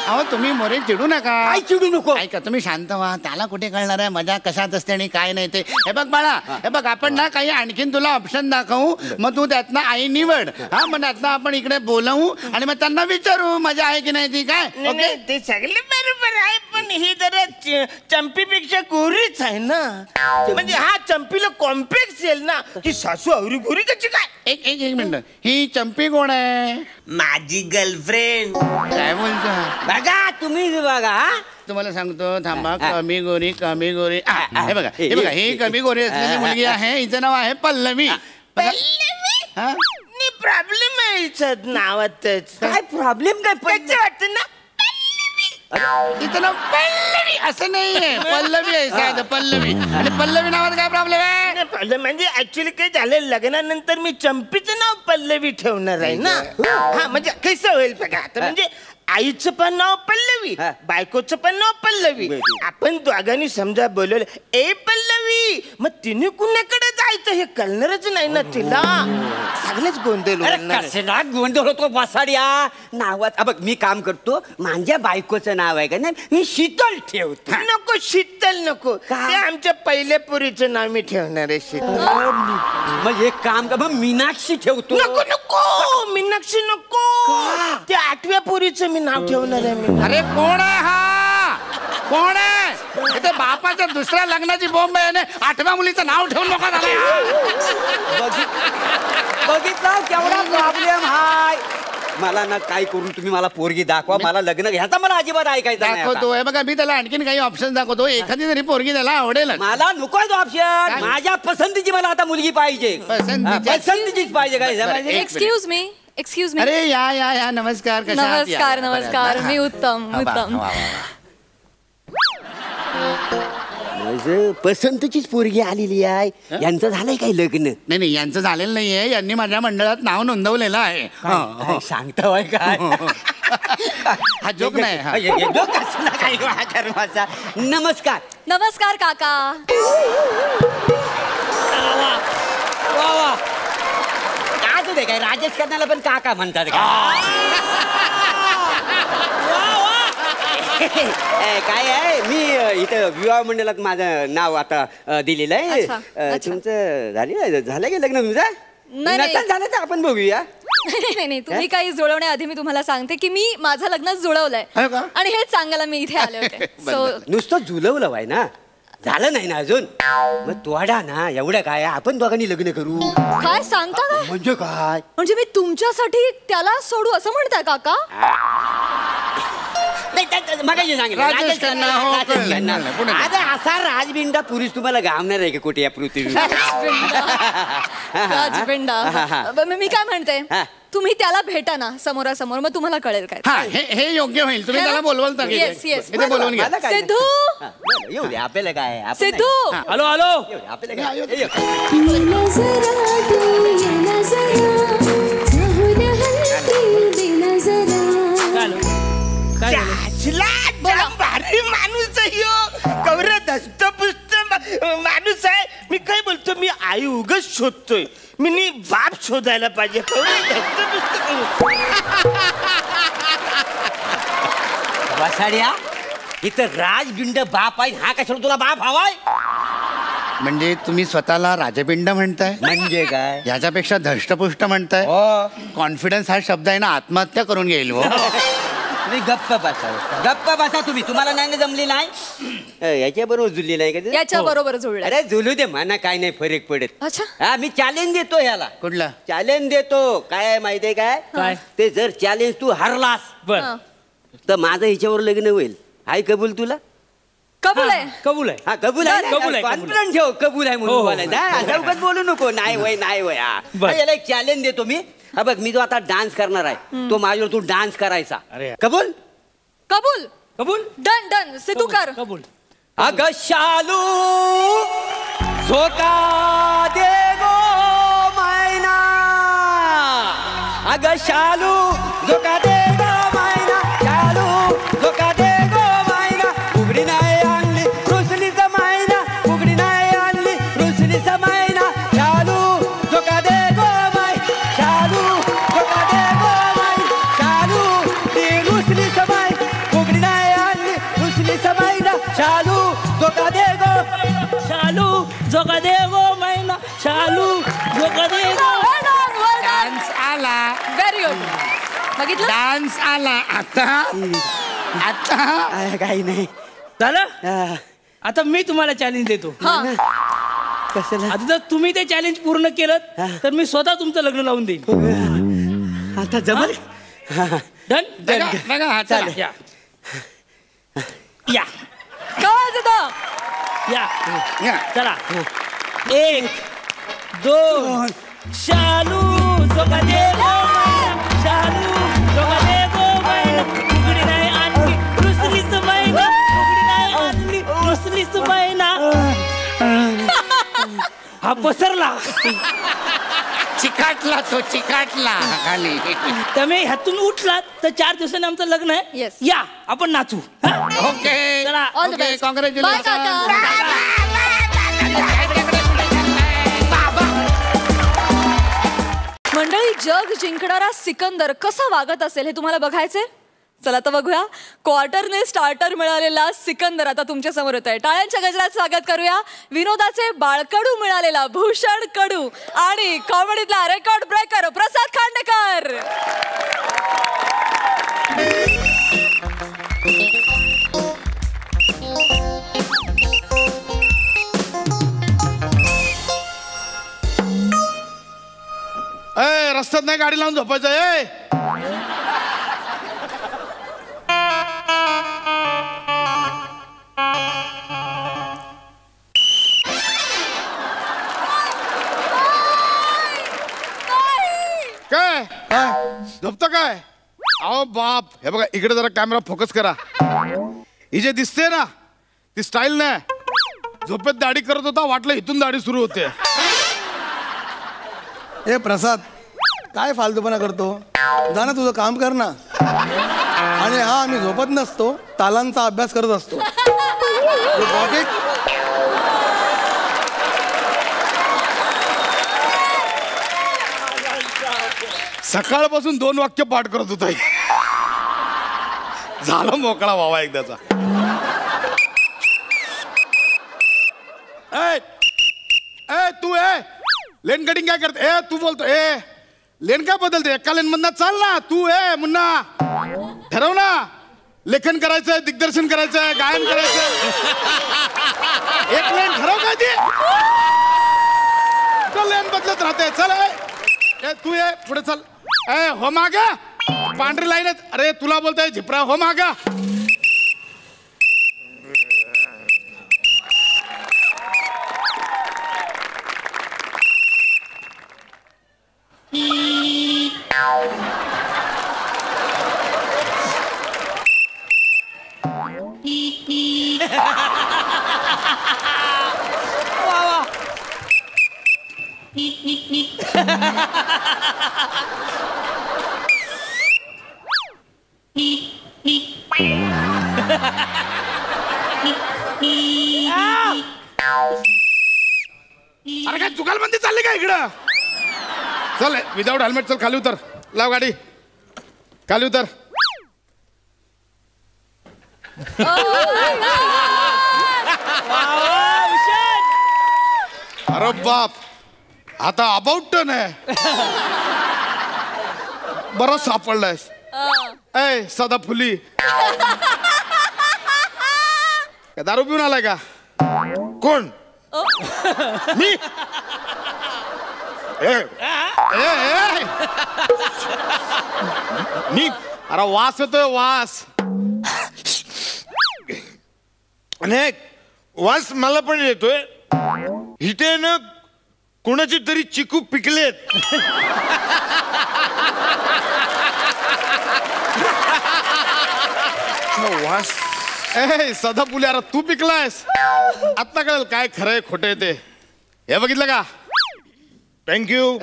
अहो तुम्ही मोरे चिडू नका. काय चिडू नको. ऐका तुम्ही शांत व्हा. त्याला कुठे कळणार आहे मजा कशात असते आणि काय नाही ते. हे बघ बाळा, हे बघ आपण ना काही आणखीन तुला ऑप्शन दाखवू, मग तू त्यातनं आई निवड. हा मग त्यातनं आपण इकडे बोलवू आणि मग त्यांना विचारू मजा आहे की नाही ती काय. नाही, ते सगळे बरोबर आहे पण ही जरा चंपीपेक्षा गोरीच आहे ना. म्हणजे हा चंपीला कॉम्प्लेक्स येईल ना की सासू अवरी गोरी कशी काय. एक एक एक मिनिट, ही चंपी कोण आहे? माझी गर्लफ्रेंड. काय बोलतो? बघा तुम्ही बघा हा? तुम्हाला सांगतो थांबा. कमी गोरी हे बघा, हे बघा, ही कमी गोरी असलेली मुलगी आहे. हिचं नाव आहे पल्लवी. हा? प्रॉब्लेम आहे हिच्यात नावातच. काय प्रॉब्लेम काय कसं वाटतं ना तिचं नाव पल्लवी असं नाहीये, पल्लवी आहे साधं पल्लवी. आणि पल्लवी नावात काय प्रॉब्लेम आहे? नाही, प्रॉब्लेम म्हणजे ऍक्च्युली काय झालं लग्नानंतर मी चंपीचं नाव पल्लवी ठेवणार आहे ना. हा म्हणजे कसं होईल बघा आता. म्हणजे आईचं पण नाव पल्लवी, बायकोचं पण नाव पल्लवी. आपण दोघांनी समजा बोलवलं ए पल्लवी, मग तिने कुणाकडे जायचं हे कळणारच नाही ना तिला. सगळेच गोंधळ होणार. कसला गोंधळ होतो बसाड्या नावात. बघ मी काम करतो, माझ्या बायकोचं नाव आहे का नाही मी शीतल ठेवतो. नको शीतल नको, ते आमच्या पहिल्या पुरीचं नाव मी ठेवणार आहे शीतल. मग एक काम कर, मग मीनाक्षी ठेवतो. नको नको मीनाक्षी नको, त्या 8व्या पुरीचं मी नाव ठेवणार आहे मी. अरे कोण आहे हा? कोण आहे? ते बापाच्या दुसऱ्या लग्नाची बॉम्ब आहे. 8व्या मुलीचं नाव ठेवून नका झालंय. बघितला केवढा प्रॉब्लेम हाय. मला ना काय करून तुम्ही मला पोरगी दाखवा, मला लग्न घ्यायचा मला अजिबात ऐकायचं नाही आता. दाखवतो. हे बघा मी त्याला आणखीन काही ऑप्शन दाखवतो. एखादी तरी पोरगी त्याला आवडेल. मला नकोच ऑप्शन. माझ्या पसंतीची मला आता मुलगी पाहिजे. पसंतीचीच पाहिजे. काय एक्सक्यूज मी. अरे या या या नमस्कार. कशा आहात? या. नमस्कार. मी उत्तम. पसंतीचीच पोरगी आलेली आहे. यांचं झालंय काही लग्न? नाही यांचं झालेलं नाहीये. यांनी माझ्या मंडळात नाव नोंदवलेलं आहे. सांगता काय हा जोक नाही. नमस्कार काका. काय काय राजेश खन्नाला पण काका म्हणतात का? काय आहे मी इथं विवाह मंडळात माझं नाव आता दिलेलं आहे. तुमचं झालं की लग्न तुमचं? नाही झालं तर आपण बघूया. नाही तुम्ही काही जुळवण्याआधी मी तुम्हाला सांगते की मी माझं लग्न जुळवलंय आणि हेच सांगायला मी इथे आले होते. नुसतं जुळवलं आहे ना, झालं नाही ना अजून. मग तोडा ना एवढं काय आपण दोघांनी लग्न करू. काय सांगता का? म्हणजे काय? म्हणजे मी तुमच्यासाठी त्याला सोडू असं म्हणताय काका? असा राजबिंडा पुरुष तुम्हाला गावणार आहे का कुठे या पृथ्वी? राजबिंडा. मी काय म्हणते, तुम्ही त्याला भेटा ना समोरासमोर, मग तुम्हाला कळेल काय. हे योग्य होईल. तुम्ही त्याला बोलवाल तर इथे बोलवून घ्या. सिद्धू येऊ दे आपल्याला काय. सिद्धू हॅलो आपल्याला काय. भारी माणूस कवर धस्तपुस्त माणूस आहे. मी काय बोलतो, मी आई उगाच शोधतोय. मी बाप शोधायला पाहिजे. बसाड्या इथं राजबिंड बाप आहे. हा कशाला तुला बाप हवाय? म्हणजे तुम्ही स्वतःला राजबिंड म्हणताय? म्हणजे काय? याच्यापेक्षा धष्टपुष्ट म्हणताय. कॉन्फिडन्स हा शब्द आहे ना, आत्महत्या करून घेईल. गप्प बसा तुम्ही. तुम्हाला नाही जमली नाही याच्या बरोबर जुळली नाही का? याच्या बरोबर जुळलं. अरे जुलू दे म्हणा, काय नाही फरक पडत. अच्छा. हा मी चॅलेंज देतो ह्याला. कुठला चॅलेंज देतो? काय माहितीये काय ते, जर चॅलेंज तू हरलास तर माझं हिच्यावर लग्न होईल. हाय कबूल तुला? कबूल आहे. कबूल आहे. हा कबूल आहे. कॉन्फिडन्स ठेव. कबूल आहे म्हणून बोलायचं. बोलू नको. नाही वय. याला एक चॅलेंज देतो मी. हा बघ, मी जो आता डान्स करणार आहे तो माझ्यावर तू डान्स करायचा. कबूल? कबूल. कबूल. डन सिद्धू कर. कबूल. अग शालू झोका दे गो मैना. अग शालू झोका दे गो मैना. शालू झोका दे गो मैना. उघडी नाही आणली रुसलीचा मैना. उघडी नाही आणली रुसलीचा मैना. शालू बघितलं डान्स आला आता आता काही नाही झालं आता मी तुम्हाला चॅलेंज देतो कसं आता जर तुम्ही ते चॅलेंज पूर्ण केलं तर मी स्वतः तुमचं लग्न लावून देईन आता जमल डन चालेल या या या चला 1 2 शालू जोगा दे गो मैना शालू जोगा दे गो मैना उघडी नाही आणली रुसलीच मैना उघडी नाही आणली रुसलीच मैना हा पसरला चिकाटला तो चिकाटला खाली तुम्ही ह्यातून उठलात तर 4 दिवसांनी आमचं लग्न आहे Yes. या आपण नाचू ओके चला ऑल द बेस्ट बाय काका मंडळी, जग जिंकणारा सिकंदर कसा वागत असेल हे तुम्हाला बघायचंय? चला तर बघूया. क्वार्टरने स्टार्टर मिळालेला सिकंदर आता तुमच्या समोर येत आहे. टाळ्यांच्या गजरात स्वागत करूया विनोदाचे बाळकडू मिळालेला भूषण कडू आणि कॉमेडीतला रेकॉर्ड ब्रेकर प्रसाद खांडेकर. रस्त्यात नाही गाडी लावून झोपायचं ए काय झोपतं काय? अहो बाप, हे बघा इकडे जरा कॅमेरा फोकस करा. ही जे दिसते ना ती स्टाईल नाही. झोपेत दाढी करत होता, वाटलं इथून दाढी सुरू होते. ए प्रसाद, काय फालतूपणा करतो? जा ना, तुझं काम कर ना. आणि हा, आम्ही झोपत नसतो, तालांचा अभ्यास करत असतो. सकाळपासून 2 वाक्य पाठ करत होता. झालं मोकळा व्हावा एकदाचा. तू लेन कटिंग काय करते? तू बोलतो लेन काय बदलते? एका लेन मधनं चाल ना तू. मुन्ना, ठरव ना. लेखन करायचंय, दिग्दर्शन करायचंय, गायन करायचंय. एक लेन ठरव काय ती. लेन बदलत राहते. चल तू पुढे चल. हो मागा, पांढरी लाईन आहे. अरे तुला बोलतोय झिपरा, हो मागा. अरे काय जुगालबंदी चालली का इकडं? चल विदाउट हेल्मेट चल, खाली उतर. लाव गाडी, खाली उतर. अरे बाप, आता अबाउट टर्न आहे. बरं सापडलायस. सदा फुली दारू पिऊन आलाय का? कोण? मी? मी? अरे वास येतोय, वास. अनेक वास मला पण येतोय. इथे ना कोणाची तरी चिकू पिकलेत. वास. सदा फुले, अरे तू पिकलायस. आता कळेल काय खरंय खोटंय ते. हे बघितलं का? थँक्यू.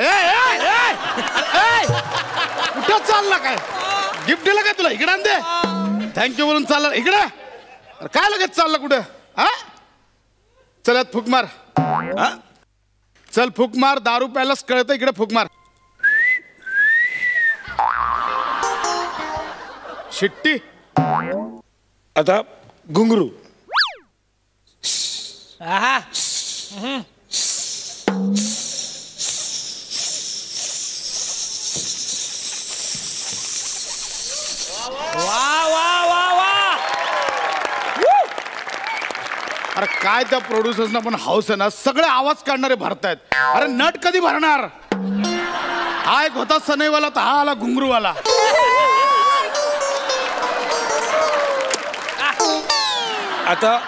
कुठं चालला काय? गिफ्ट दिलं काय तुला? इकडे आण दे. थँक्यू बोलून चालला इकडे. काय लगेच चालला कुठं? चल फुक मार. चल फुक मार. दारू प्यायलाच कळतं, इकडे फुक मार. शिट्टी. आता घुंगरू. काय त्या प्रोड्युसर्सना पण हाऊस आहे ना, सगळे आवाज काढणारे भरतायत. अरे नट कधी भरणार? हा एक होता सनईवाला, तर हा आला घुंगरूवाला. आता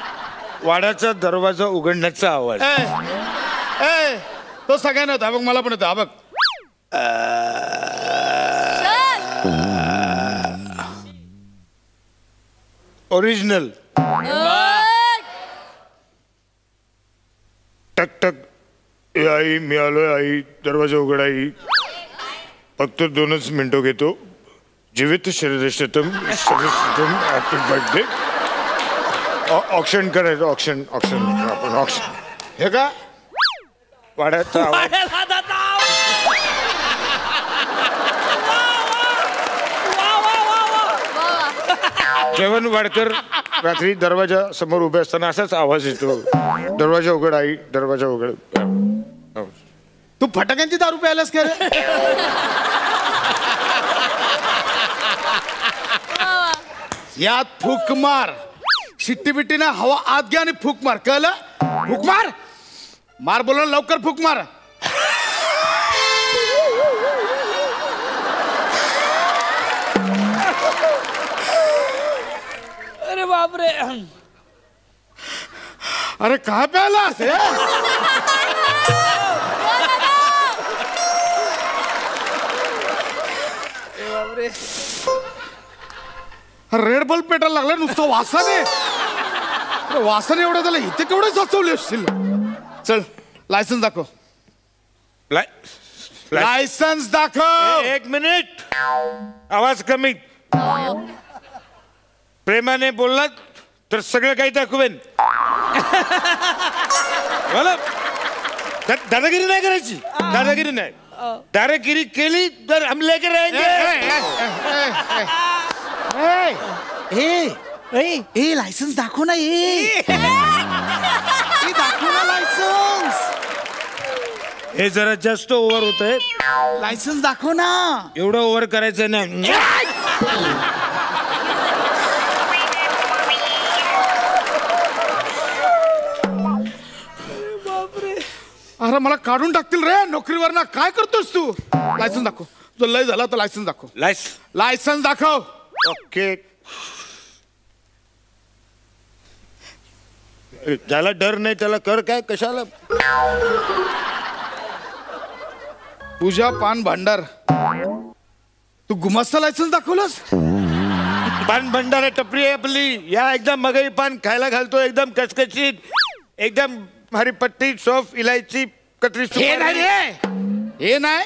वाड्याचा दरवाजा उघडण्याचा आवाज. ए तो सगळ्यांना होता बघ, मला पण होता बघ. ओरिजिनल. टक टक. ए आई, मी आलोय आई, दरवाजा उघड आई. फक्त 2च मिनिटं घेतो. जीवित शरीरशतम शरीरशतम हॅपी बर्थडे. ऑक्शन करायचं. ऑक्शन आपण ऑक्शन. हे का वाड्याचा आवाज. जेवण वाडकर रात्री दरवाजा समोर उभे असताना असाच आवाज येतो. दरवाजा उघड आई, दरवाजा उघड. तू फटाक्यांची दारू प्यायलास का रे? यात फूक मार. शिट्टी बिट्टी ना हवा आत घ्या आणि फूक मार. कळलं? फूक मार. मार बोल लवकर फूक मार. अरे बापरे. अरे काय प्यायलास? रेड बल्ब पेटायला लागला नुसतं वासाने. वासाने एवढं झालं, इथे केवढे साचवले असतील. चल लायसन्स दाखव. लायसन्स दाखव. 1 मिनिट. आवाज कमी. प्रेमाने बोललात तर सगळं काही दाखवेन. मला दादागिरी नाही करायची. दादागिरी नाही. दादागिरी केली तर हम लेके रहेंगे. ए लायसन्स दाखव ना. दाखव ना लायसन्स. हे जरा जास्त ओव्हर होत आहे. लायसन्स दाखव ना. एवढं ओव्हर करायचं नाही. अरे मला काढून टाकतील रे नोकरीवर ना. काय करतोस तू? लायसन्स दाखव. जो लय झाला तर लायसन्स दाखव. लायसन्स दाखव. ओके. ज्याला डर नाही त्याला कर काय कशाला. पूजा पान भांडार. तू गुमास्ता लायसन्स दाखवलंस? पान भंडारा टपरी आहे आपली. या एकदम मगई पान खायला घालतो. एकदम कचकचीत. एकदम हरी पत्ती सौफ इलायची कतरी. हे नाही रे. हे नाही.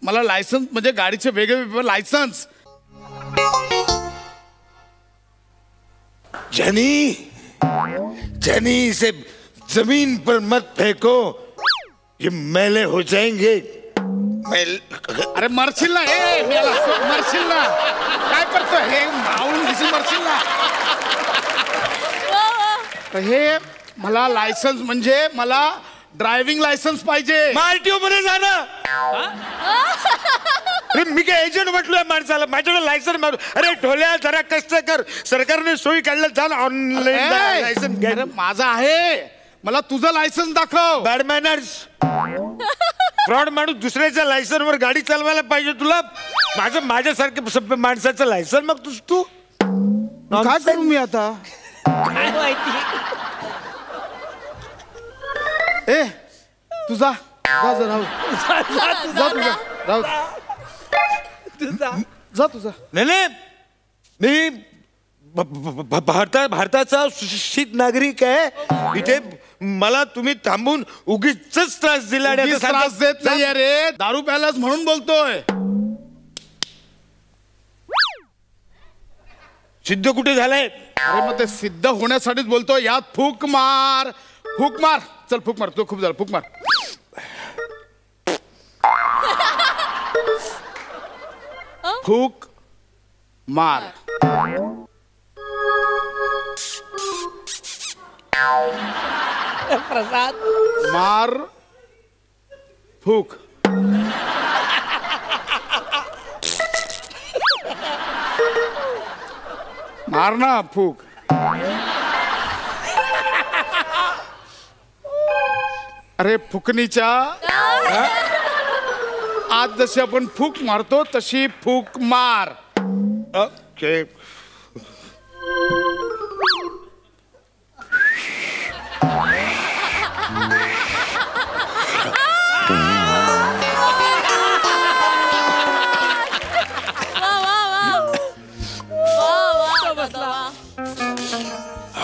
मला लायसन्स म्हणजे गाडीचे वेगळे लायसन्स. जनी इसे जमीन पर मत फेंको. ये मैले हो जाएंगे. अरे मरशील ना. मरशील ना. काय करतो हे मावून मरशील ना. हे मला लायसन्स म्हणजे मला ड्रायव्हिंग लायसन्स पाहिजे. आरटीओ मध्ये जाणं. अरे मी काय एजंट म्हटलोय माणसाला. माझ्याकडे लायसन्स मारू. अरे ढोल्या जरा कष्ट कर. सरकारने सोयी काढलं. जा ना ऑनलाईन लायसन्स घ्या. माझा आहे. मला तुझं लायसन्स दाखव. Bad manners. फ्रॉड माणूस दुसऱ्याच्या लायसन्स वर गाडी चालवायला पाहिजे तुला. माझ्यासारख्या सभ्य माणसाचं लायसन्स मग तू काय करू मी आता? काय माहिती. ए तुझा जा जा राहू. जा तुझा राहू. जा तुझा. नाही मी भारताचा सुशिक्षित नागरिक आहे. इथे मला तुम्ही थांबून उगीच त्रास दिला. त्रास देत नाही रे. दारू प्यायलाच म्हणून बोलतोय. सिद्ध कुठे झालंय? अरे मग ते सिद्ध होण्यासाठीच बोलतोय. यात फूक मार. फूक मार. चल फूक मार. तो खूप झालं. फूक मार. फूक मार. प्रसाद मार. फूक. मार ना फूक. अरे फुकणीच्या आज जशी आपण फूक मारतो तशी फूक मार. ओके.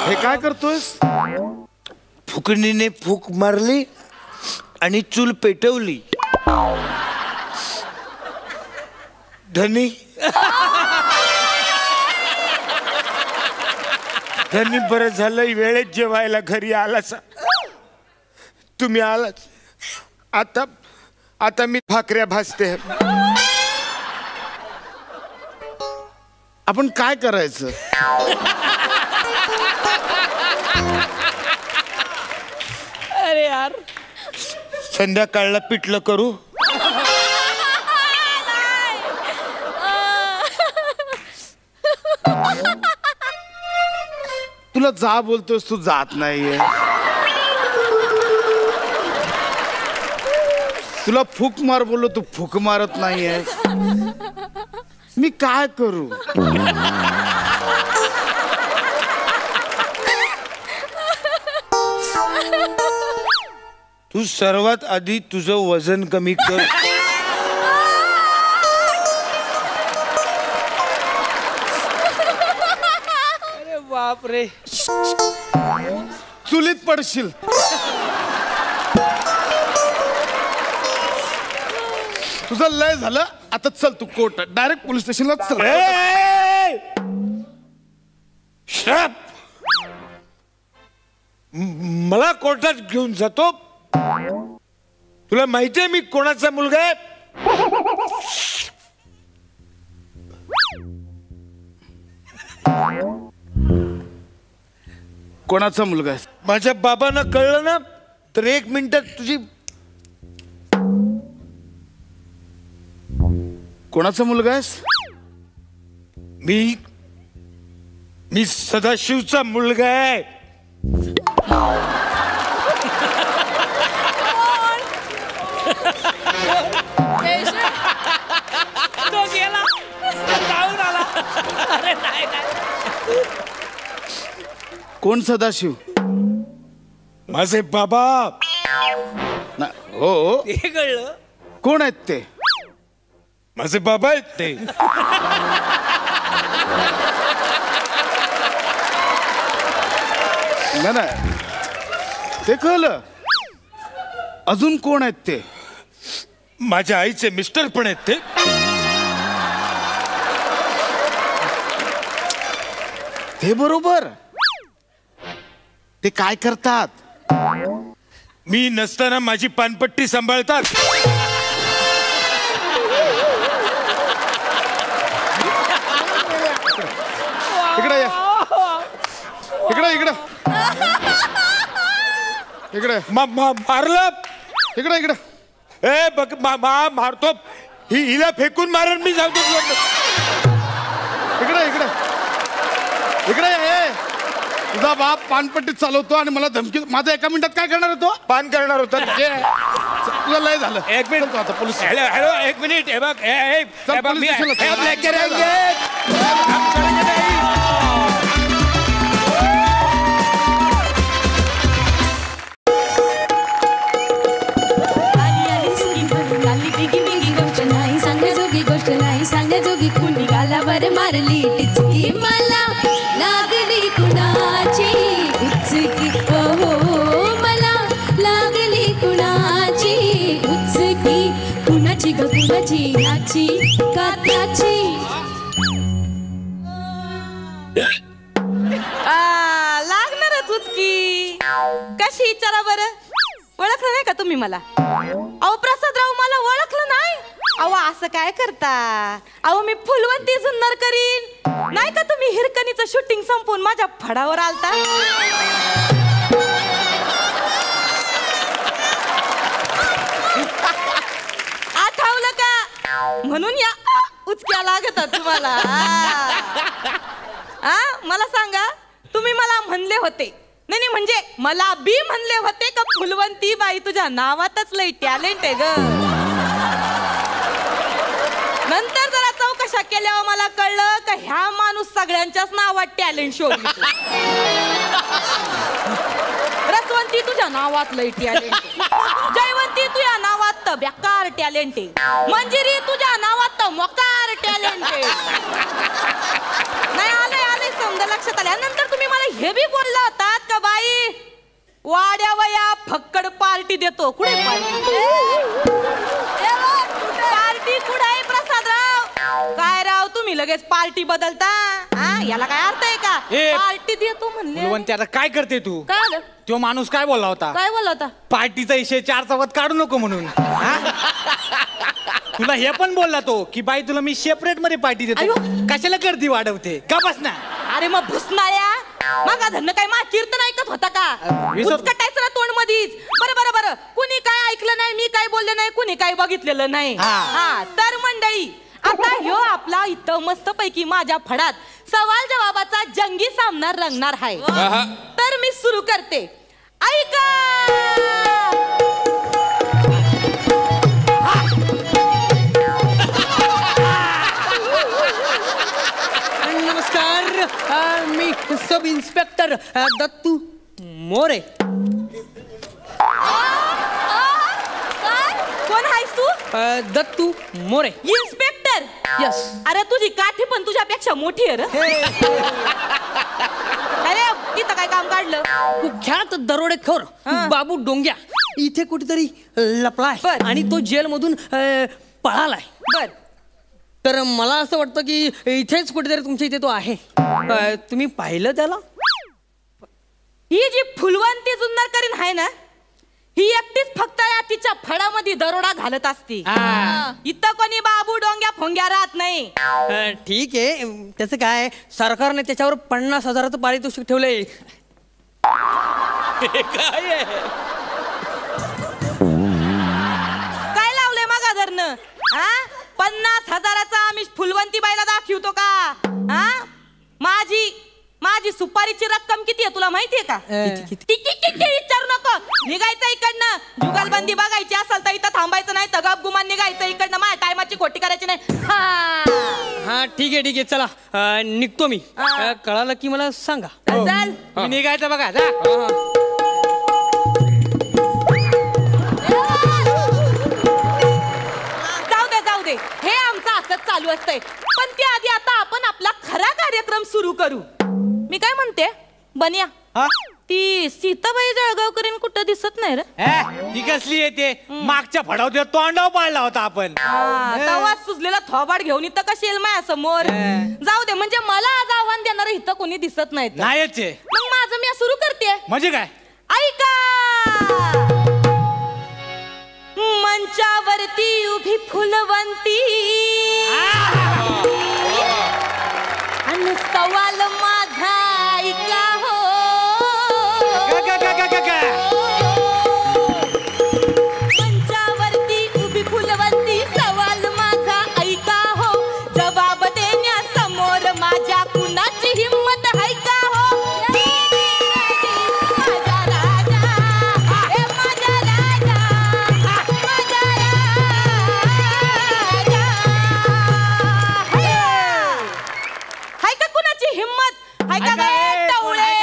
हे काय करतोयस? फुकणीने फूक मारली आणि चूल पेटवली. धनी धनी बरं झालं वेळेत जेवायला घरी आलास. तुम्ही आलाच. आता मी भाकऱ्या भाजते. आपण काय करायचं? अरे यार संध्याकाळला पिठलं करू. तुला जा बोलतोस तू जात नाहीये. तुला फूक मार बोललो तू फूक मारत नाहीये. मी काय करू? तू सर्वात आधी तुझं वजन कमी कर. अरे बाप रे. चुलीत पडशील. तुझं लय झालं. आता चल तू कोर्ट डायरेक्ट पोलीस स्टेशनला चल. श्राप मला कोर्टात घेऊन जातो. तुला माहितीये मी कोणाचा मुलगा आहे? कोणाचा मुलगा आहे? माझ्या बाबांना कळलं ना तर 1 मिनिटात तुझी. कोणाचा मुलगा आहेस? मी सदाशिवचा मुलगा आहे. तो गेला जाऊन आला. अरे नाही कोण सदाशिव? माझे बाबा. हो हे कळलं. कोण आहेत ते? माझे बाबा आहेत ते. नाही ते कळलं. अजून कोण आहेत ते? माझ्या आईचे मिस्टर पण आहेत ते. ते बरोबर. ते काय करतात? मी नसताना माझी पानपट्टी सांभाळतात. इकडे या. इकडे इकडे इकडे मारलं. इकडे इकडे. ए बघ मारतो. हिला फेकून मारण मी जाऊ. इकडे इकडे इकडे ये. तुझा बाप पानपट्टी चालवतो आणि मला धमकी. माझा 1 मिनिटात काय करणार होतो? पान करणार होता. तुला लय झालं. 1 मिनिट आता पोलीस. Hello 1 minute. हे बघ सांगण्याजोगी कुणी गालावर मारली टिचकी मला लागली कुणाची उचकी. हो मला लागली कुणाची उचकी. कुणाची ग कुणाची नाची का त्याची. लागणारच उचकी. कशी विचारा बरं. ओळखलं नाही का तुम्ही मला? अहो प्रसादराव मला ओळखलं नाही. अहो असं काय करता? अहो मी फुलवंती जुन्नर करीन. नाही का तुम्ही हिरकणीचं शूटिंग संपवून माझ्या फडावर आलता? आठवलं का? म्हणून या उचक्या लागतात तुम्हाला. मला सांगा तुम्ही मला म्हणले होते नाही म्हणजे मला बी म्हणले होते का फुलवंती बाई तुझ्या नावातच लई टॅलेंट आहे ग. नंतर जरा चौकशा केल्यावर मला कळलं का ह्या माणूस सगळ्यांच्याच नावात टॅलेंट शोध. रसवंती तुझ्या नावात लई टॅलेंट, जयवंती तुझ्या नावात तर बेकार टॅलेंट आहे, मंजिरी तुझ्या नावात तर मोकार टॅलेंट आहे. नाही आले समजा लक्षात आल्यानंतर तुम्ही मला हे बी बोलला होतात का बाई वाड्या वया फक्कड पार्टी देतो. कुठे पार्टी कुठे आहे प्रसादराव? काय राव तुम्ही लगेच पार्टी बदलता? याला काय अर्थ आहे का? पार्टी देतो म्हणले. आता काय करते तू? काय आलं? तो माणूस काय बोलला होता? काय बोलला होता? पार्टीचा विषय 4 चौकात काढू नको म्हणून. तुला हे पण बोलला तो की बाई तुला मी सेपरेट मध्ये पार्टी देतो. कशाला गर्दी वाढवते का? बस ना. अरे मग भुसनाळ्या मागा धन्न काय मा कीर्तन ऐकत होता का? उचकटायचं ना तोंड मधीच. बरं कुणी काय ऐकलं नाही, मी काय बोलले नाही, कुणी काय बघितलेलं नाही. तर मंडळी आता ह्यो आपला इथं मस्त पैकी माझ्या फडात सवाल जवाबाचा जंगी सामना रंगणार आहे. तर मी सुरू करते. ऐका. नमस्कार, मी सब इन्स्पेक्टर दत्तू मोरे. कोण आहेस तू? दत्तू मोरे. इन्स्पेक्टर? यस. अरे तुझी काठी पण तुझ्यापेक्षा मोठी आहे रे. अरे इथं काय काम काढलं? कुख्यात दरोडेखोर बाबू डोंग्या इथे कुठेतरी लपलाय आणि तो जेल मधून पळालाय. बर. तर मला असं वाटतं की इथेच कुठेतरी तुमच्या इथे तो आहे. तुम्ही पाहिलं त्याला? ही जी फुलवंती जुन्नर करीन आहे ना, ही एकटीच फक्त या तिच्या फडामध्ये दरोडा घालत असते. इथं कोणी बाबू डोंग्या फोंग्या राहत नाही. ठीक आहे, त्याचं काय, सरकारने त्याच्यावर 50,000चं पारितोषिक ठेवलंय. काय लावलंय मागा धरणं? 50,000चा आम्ही फुलवंती बाईला दाखवतो का? माझी सुपारीची रक्कम किती आहे तुला माहितीये का? विचारू नको. निघायचं इकडनं. जुगलबंदी बघायची असेल तर इथं थांबायचं नाही तर गप गुमान निघायचं इकडनं. माझ्या टायमाची खोटी करायची नाही. हा ठीक आहे चला निघतो मी. कळालं की मला सांगा. चल निघायचं बघा. जा. जाऊ दे हे आमचं असंच चालू असतंय. पण त्याआधी आता आपण आपला खरा कार्यक्रम सुरू करू. मी काय म्हणते बनिया, ती सीताबाई जळगावकरीन कुठं दिसत नाही रे. ती कसली येते? मागच्या फडाव तोंडाव पाडला होता आपण. तवा सुजलेला थोबाड घेऊन इथं कशी येईल माझ्या समोर? जाऊ दे, म्हणजे मला आज आव्हान देणार इथं कोणी दिसत नाही. मग माझं मी सुरू करते. म्हणजे काय? ऐका. मंचावरती उभी फुलवंती आणि सवाल माझा ऐका हो. मंचावरती उभी फुलवंती सवाल माझा ऐका हो. जबाब देण्यासमोर माझ्या कुणाची हिम्मत आहे का हो? माझा राजा, माझा राजा, माझा राजा. हाय का कुणाची हिम्मत? हाय का गे टवळे?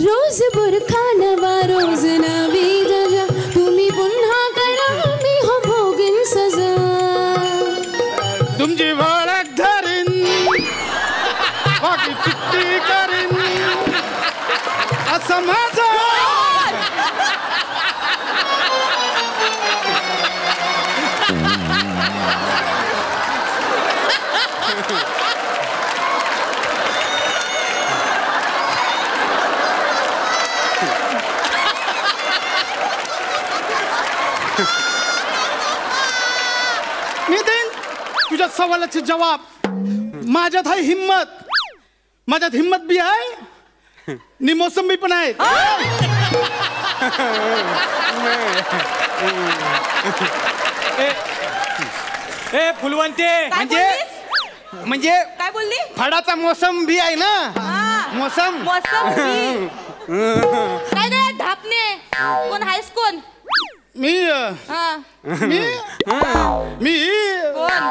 रोज बुरखा नवा रोज नवी जजा, तुम्ही पुन्हा करा मी हो भोगीन सजा. तुमची ओळख धरीन बाकी चिठ्ठी करीन असं माझं. सवालाचे जवाब माझ्यात आहे हिम्मत. माझ्यात हिम्मत बी आहे नि मोसंबी पण आहे. ए फुलवंते म्हणजे काय बोलली? फळाचा मोसम बी आहे ना. मोसम मोसंबी. काय रे ढापणे कोण आहेस कोण? मी कोण?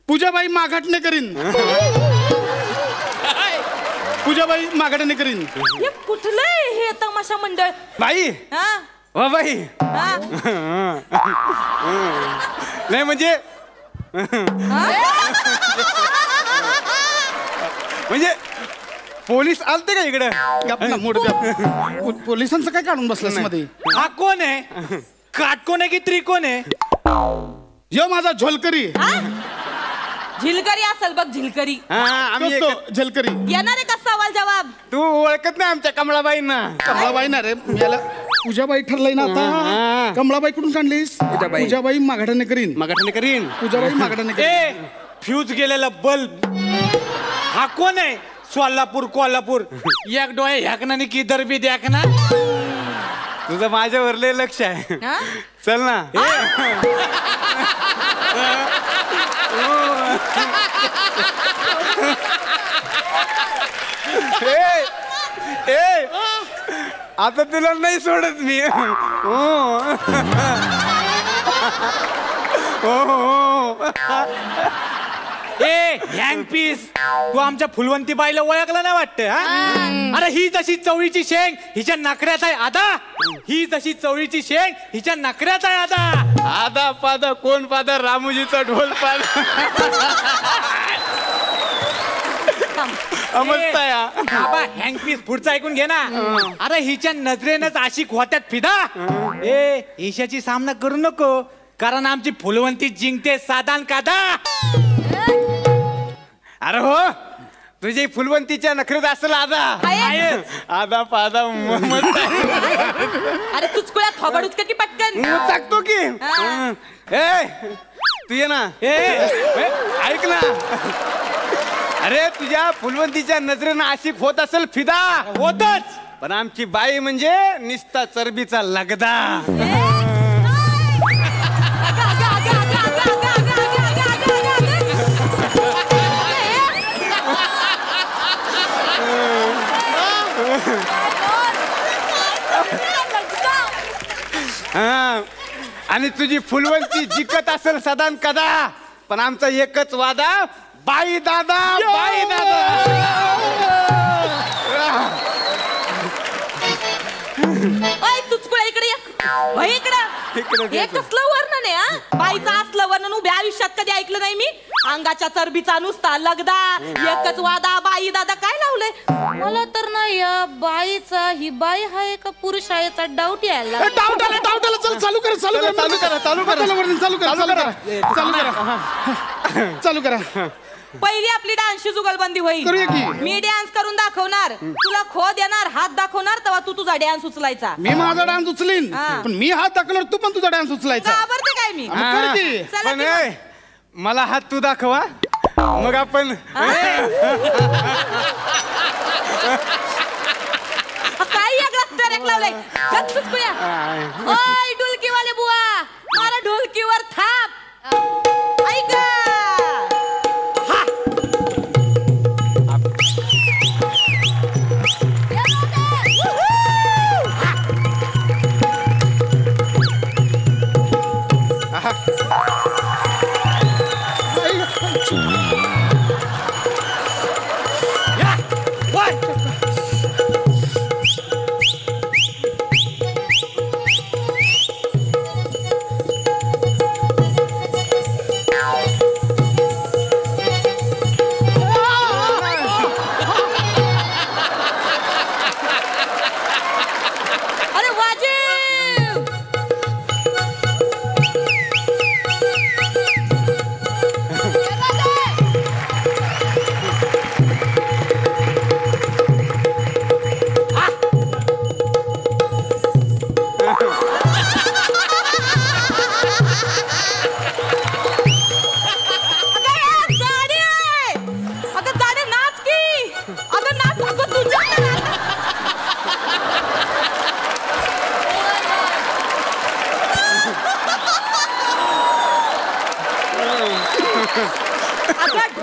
पूजाबाई माघाटणे करीन. पूजाबाई माघाटणे करीन. हे कुठलं आहे हे तमाशा मंडळ? बाई हा वा बाई हा नाही म्हणजे म्हणजे पोलीस आलते का इकडे? पोलिसांचं काय काढून बसलंस मध्ये? हा कोण आहे? काटकोण आहे की त्रिकोण आहे? यो माझा झोलकरी. झिलकरी असेल बघ झिलकरी. झलकरी येणार आहे का सवाल जवाब? तू ओळखत नाही आमच्या कमळाबाईंना? कमळाबाई ना रे याला पूजाबाई ठरलंय ना आता. कमळाबाई कुठून काढलीस? पूजाबाई माघाटणे करीन. माघाटणे करीन. पूजाबाई माघाटणे करीन. ए फ्यूज गेलेला बल्ब हा कोण आहे? सोलापूर कोल्हापूर एक डोळे ह्याकनाने की दरबी द्याकना. तुझं माझ्यावर लय लक्ष आहे. चल ना. आता तुला नाही सोडत मी. ए हँग पीस तू आमच्या फुलवंती बाईला ओळखलं नाही वाटतं? हा अरे ही जशी चवळीची शेंग हिच्या नखऱ्यात आहे आदा. ही जशी चवळीची शेंग हिच्या नखऱ्यात आहे आदा. आदा पादा कोण पादा रामूजीचा ढोल पाद. बाबा हँग पीस पुढचं ऐकून घे ना. अरे हिच्या नजरेनच आशिक होत्यात फिदा. ए ईशाची सामना करू नको कारण आमची फुलवंती जिंकते साधान कादा. अरे हो तुझी फुलवंतीच्या नखरेत असेल आदा. आदा पादा अरे तुझकुळ्या थोबड उचक की पटकन टाकतो की. ए तू ये ना. ऐक ना. अरे तुझ्या फुलवंतीच्या नजरेनं आशिक होत असेल फिदा. होतच पण आमची बाई म्हणजे निस्ता चरबीचा लगदा. आणि तुझी फुलवंती जिंकत असेल सदान कदा पण आमचा एकच वादा बाई दादा बाई दादा. तुझकुळ्या इकडे इकडं हे कसलं वर्णन आहे? हा बाईचं असलं वर्णन उभ्या आयुष्यात कधी ऐकलं नाही मी. अंगाच्या चरबीचा नुसता लगदा एकच वादा बाई दादा काय लावलंय? मला तर नाही या बाईचा ही बाई आहे का पुरुष आहे याचा डाऊट यायला. डाऊट आला डाऊट आला. चल चालू करा चालू करा चालू करा चालू करा चालू करा चालू करा चालू करा चालू करा. पहिली आपली डान्सची जुगलबंदी होईल. मी डान्स करून दाखवणार तुला खो देणार हात दाखवणार तेव्हा तू तुझा डान्स उचलायचा. मी माझा डान्स उचलीन पण मी हात दाखवणार तू पण तुझा डान्स उचलायचा. घाबरते काय मी? पण मला हात तू दाखवा मग आपण. काय ट्रॅक लावलाय? ओय ढोलकीवाले बुवा मला ढोलकीवर थाप. ऐका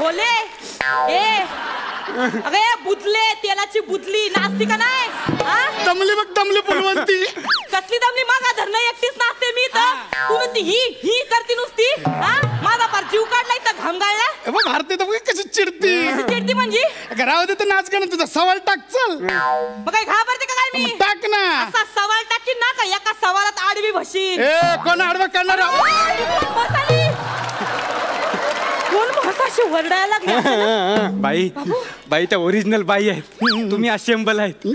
भोले ए अगे बुदले तेलाची बुदली नाचती का नाही दमली बघ दमली पुलवंती कसली दमली मागा धरणं एकटीच नाचते मी तर तू नुसती ही करती नुसती माझा पार जीव काढलाय तर घामगाळला बघ भारती तर बघ कशी चिडती म्हणजे घरामध्ये तर नाच का ना तुझा सवाल टाक चल मग काय घाबरते का काय मी टाक ना असा सवाल टाकीन ना का एका सवालात आडवी भशीन कोण आडवा करणार कोण म्हसाशी वरडायला लागल्या बाई बाई त्या ओरिजिनल बाई आहेत तुम्ही असेंबल आहेत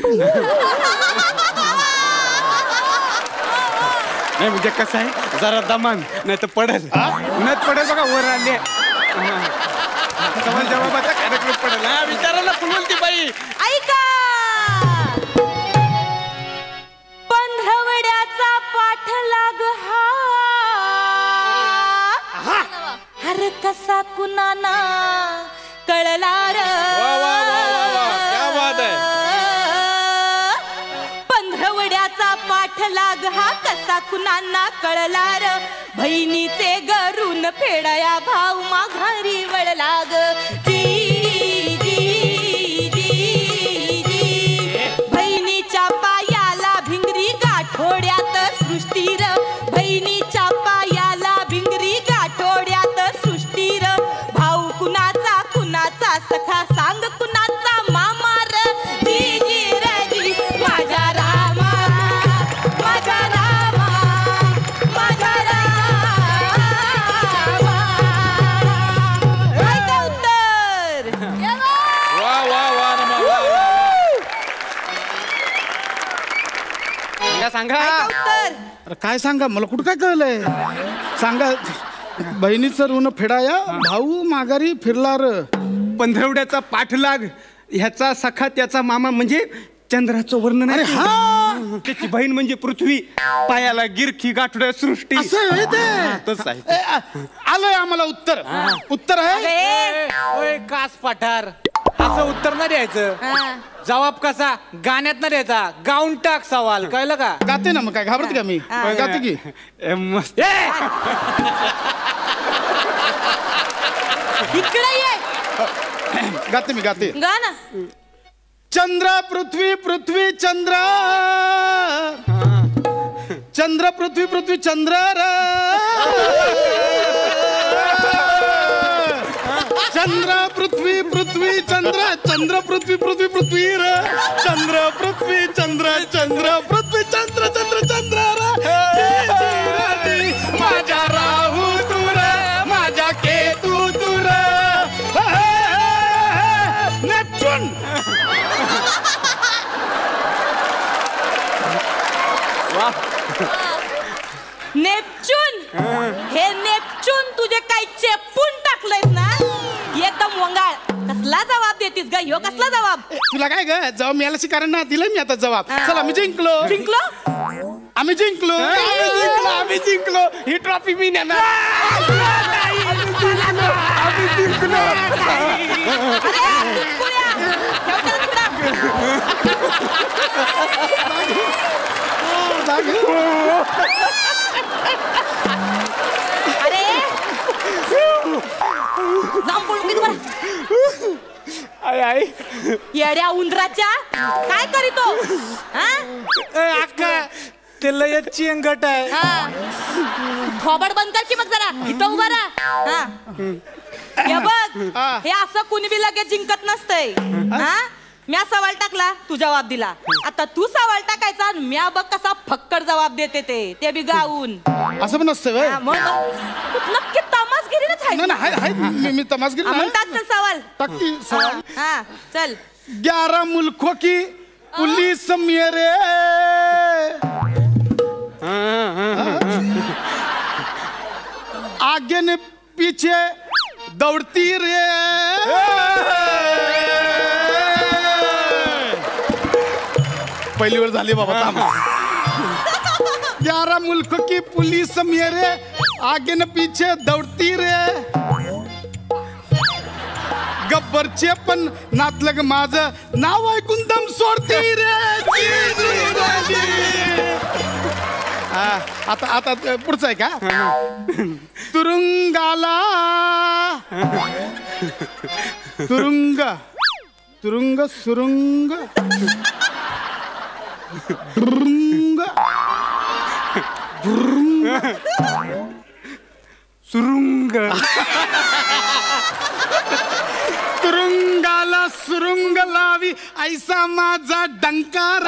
नाही म्हणजे कसं आहे जरा दमान नाही तर पडेल उन्हात पडेल बघा वर आले सवाल जवाबाचा कार्यक्रम पडेल विचारायला फुलवती बाई ऐका पंधरवड्याचा पाठलाग हर कसा कुणाना कळला र पंधरवड्याचा पाठलाग हा कसा कुणाना कळला र बहिणीचे गरून फेडया भाऊ माघारी वळलाग बहिणीच्या पायाला भिंगरी गाठोड्यात सृष्टीर बहिणीच्या पायाला भिंगरी गाठोड्यात सृष्टीर भाऊ कुणाचा कुणाचा सखा सांग कुणाचा मामार जी रजी माझ्या रामा माझ्या रामा माझ्या रामा काय का उत्तर वा वा वा सांगा अरे काय सांगा मला कुठं काय कळलंय सांगा बहिणीचं ऋण फेडाया भाऊ माघारी फिरला र पंधरवड्याचा पाठलाग ह्याचा सखा त्याचा मामा म्हणजे चंद्राचं वर्णन आहे त्याची बहीण म्हणजे पृथ्वी पायाला गिरखी गाठोड्या सृष्टी तसं आहे आलंय आम्हाला उत्तर उत्तर आहे कास पठार असं उत्तर नाही द्यायचं जवाब कसा गाण्यात नाही द्यायचा गाऊन टाक सवाल कळलं का गाते ना मग काय घाबरते का मी गाते की मस्त इकडे ये गाते मी गाते गा ना चंद्र पृथ्वी पृथ्वी चंद्र चंद्र पृथ्वी पृथ्वी चंद्र चंद्र पृथ्वी पृथ्वी चंद्र चंद्र पृथ्वी पृथ्वी पृथ्वी र चंद्र पृथ्वी चंद्र चंद्र पृथ्वी चंद्र चंद्र चंद्र माझ्या राहू तुर माझ्या केतू तुर नेपच्यून नेपच्यून हे नेपच्यून तुझे काही चेपून टाकलंयस ना एकदम वंगाळ कसला जबाब देतीस ग ह्यो कसला जबाब तुला काय ग जबाब मिळाल्याची कारण ना दिलं मी आता जबाब चला मी जिंकलो आम्ही जिंकलो आम्ही जिंकलो ही ट्रॉफी मी नेणार आम्ही जिंकलो अरे जाऊन बोलू मी तुम्हाला आई येड्या उंदराच्या काय करीतो अक्का ते लय चिंगट आहे थोबड बंद कर की मग जरा इथं उभा राहा हे बघ हे असं कुणी बी लगेच जिंकत नसतंय म्या सवाल टाकला तू जबाब दिला आता तू सवाल टाकायचा आणि म्या बघ कसा फक्कड जबाब देते ते बी गाऊन असं पण नसतं नक्की तमासगिरीच आहे मी तमासगिरी मग टाक चल सवाल टाकती सवाल हा चल 11 मुल्कों की पुलिस मेरे आगे ने पीछे दौड़ती रे पहली बार झाली बाबा 11 मुल्क की पुलिस मेरे आगे न पीछे दौड़ती रे गब्बरचे पण नातलग माझं नाव ऐकून दम सोडती रे आता आता पुढचं आहे का तुरुंगाला तुरुंग तुरुंग सुरुंग दुरुंग दुरुंग सुरुंग तुरुंगाला सुरुंग लावी ऐसा माझा डंकार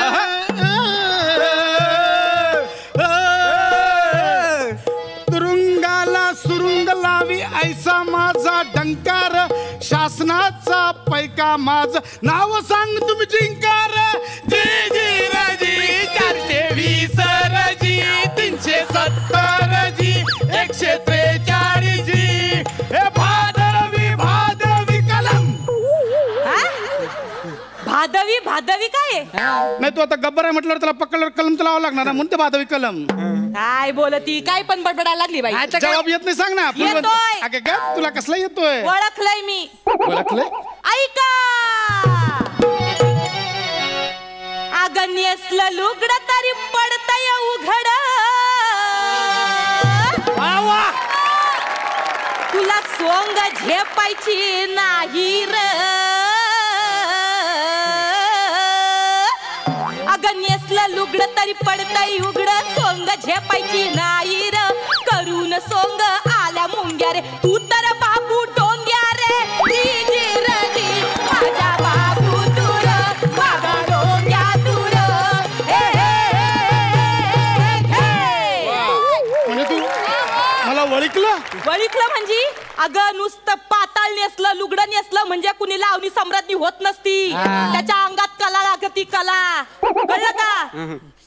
तुरुंगाला सुरुंग लावी ऐसा माझा डंकार शासनाचा पैका माझ नाव सांग तुम्ही जिंकार जी जी राजी 420 रजी 370 जी 143 जी हे भादरवी भादरवी कलम भादवी भादवी काय आहे? नाही तू आता गब्बर आहे म्हटल्यावर त्याला पकडल्यावर कलम लावावं लागणार ना म्हणून ते भादवी कलम काय बोलती काय पण बडबडायला लागली बाई जवाब येत नाही सांग ना येतोय. अगं ग तुला कसला येतोय ओळखलंय मी ओळखलंय ऐका अगन्यसलं लुगड तरी पडतय उघड तुला सोंग झेपायची नाही र अगन्यसलं लुगड तरी पडतय उघड सोंग झेपायची नाही र करून सोंग आल्या मुंग्या रे तू तर बाबू डोंग्या रे जी रजी माझा बाबू दूर माझा डोंग्या दूर म्हणजे तू मला ओळखलं म्हणजे अगं नुसतं पाताळ नेसलं लुगडं नेसलं म्हणजे कुणी लावणी सम्राज्ञी होत नसती त्याच्या अंगात कला लागती कला कळलं का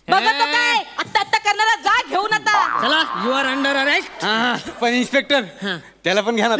बघत काय आता करणारा जा घेऊन आता चला यू आर अंडर अरेस्ट पण इन्स्पेक्टर त्याला पण घ्या ना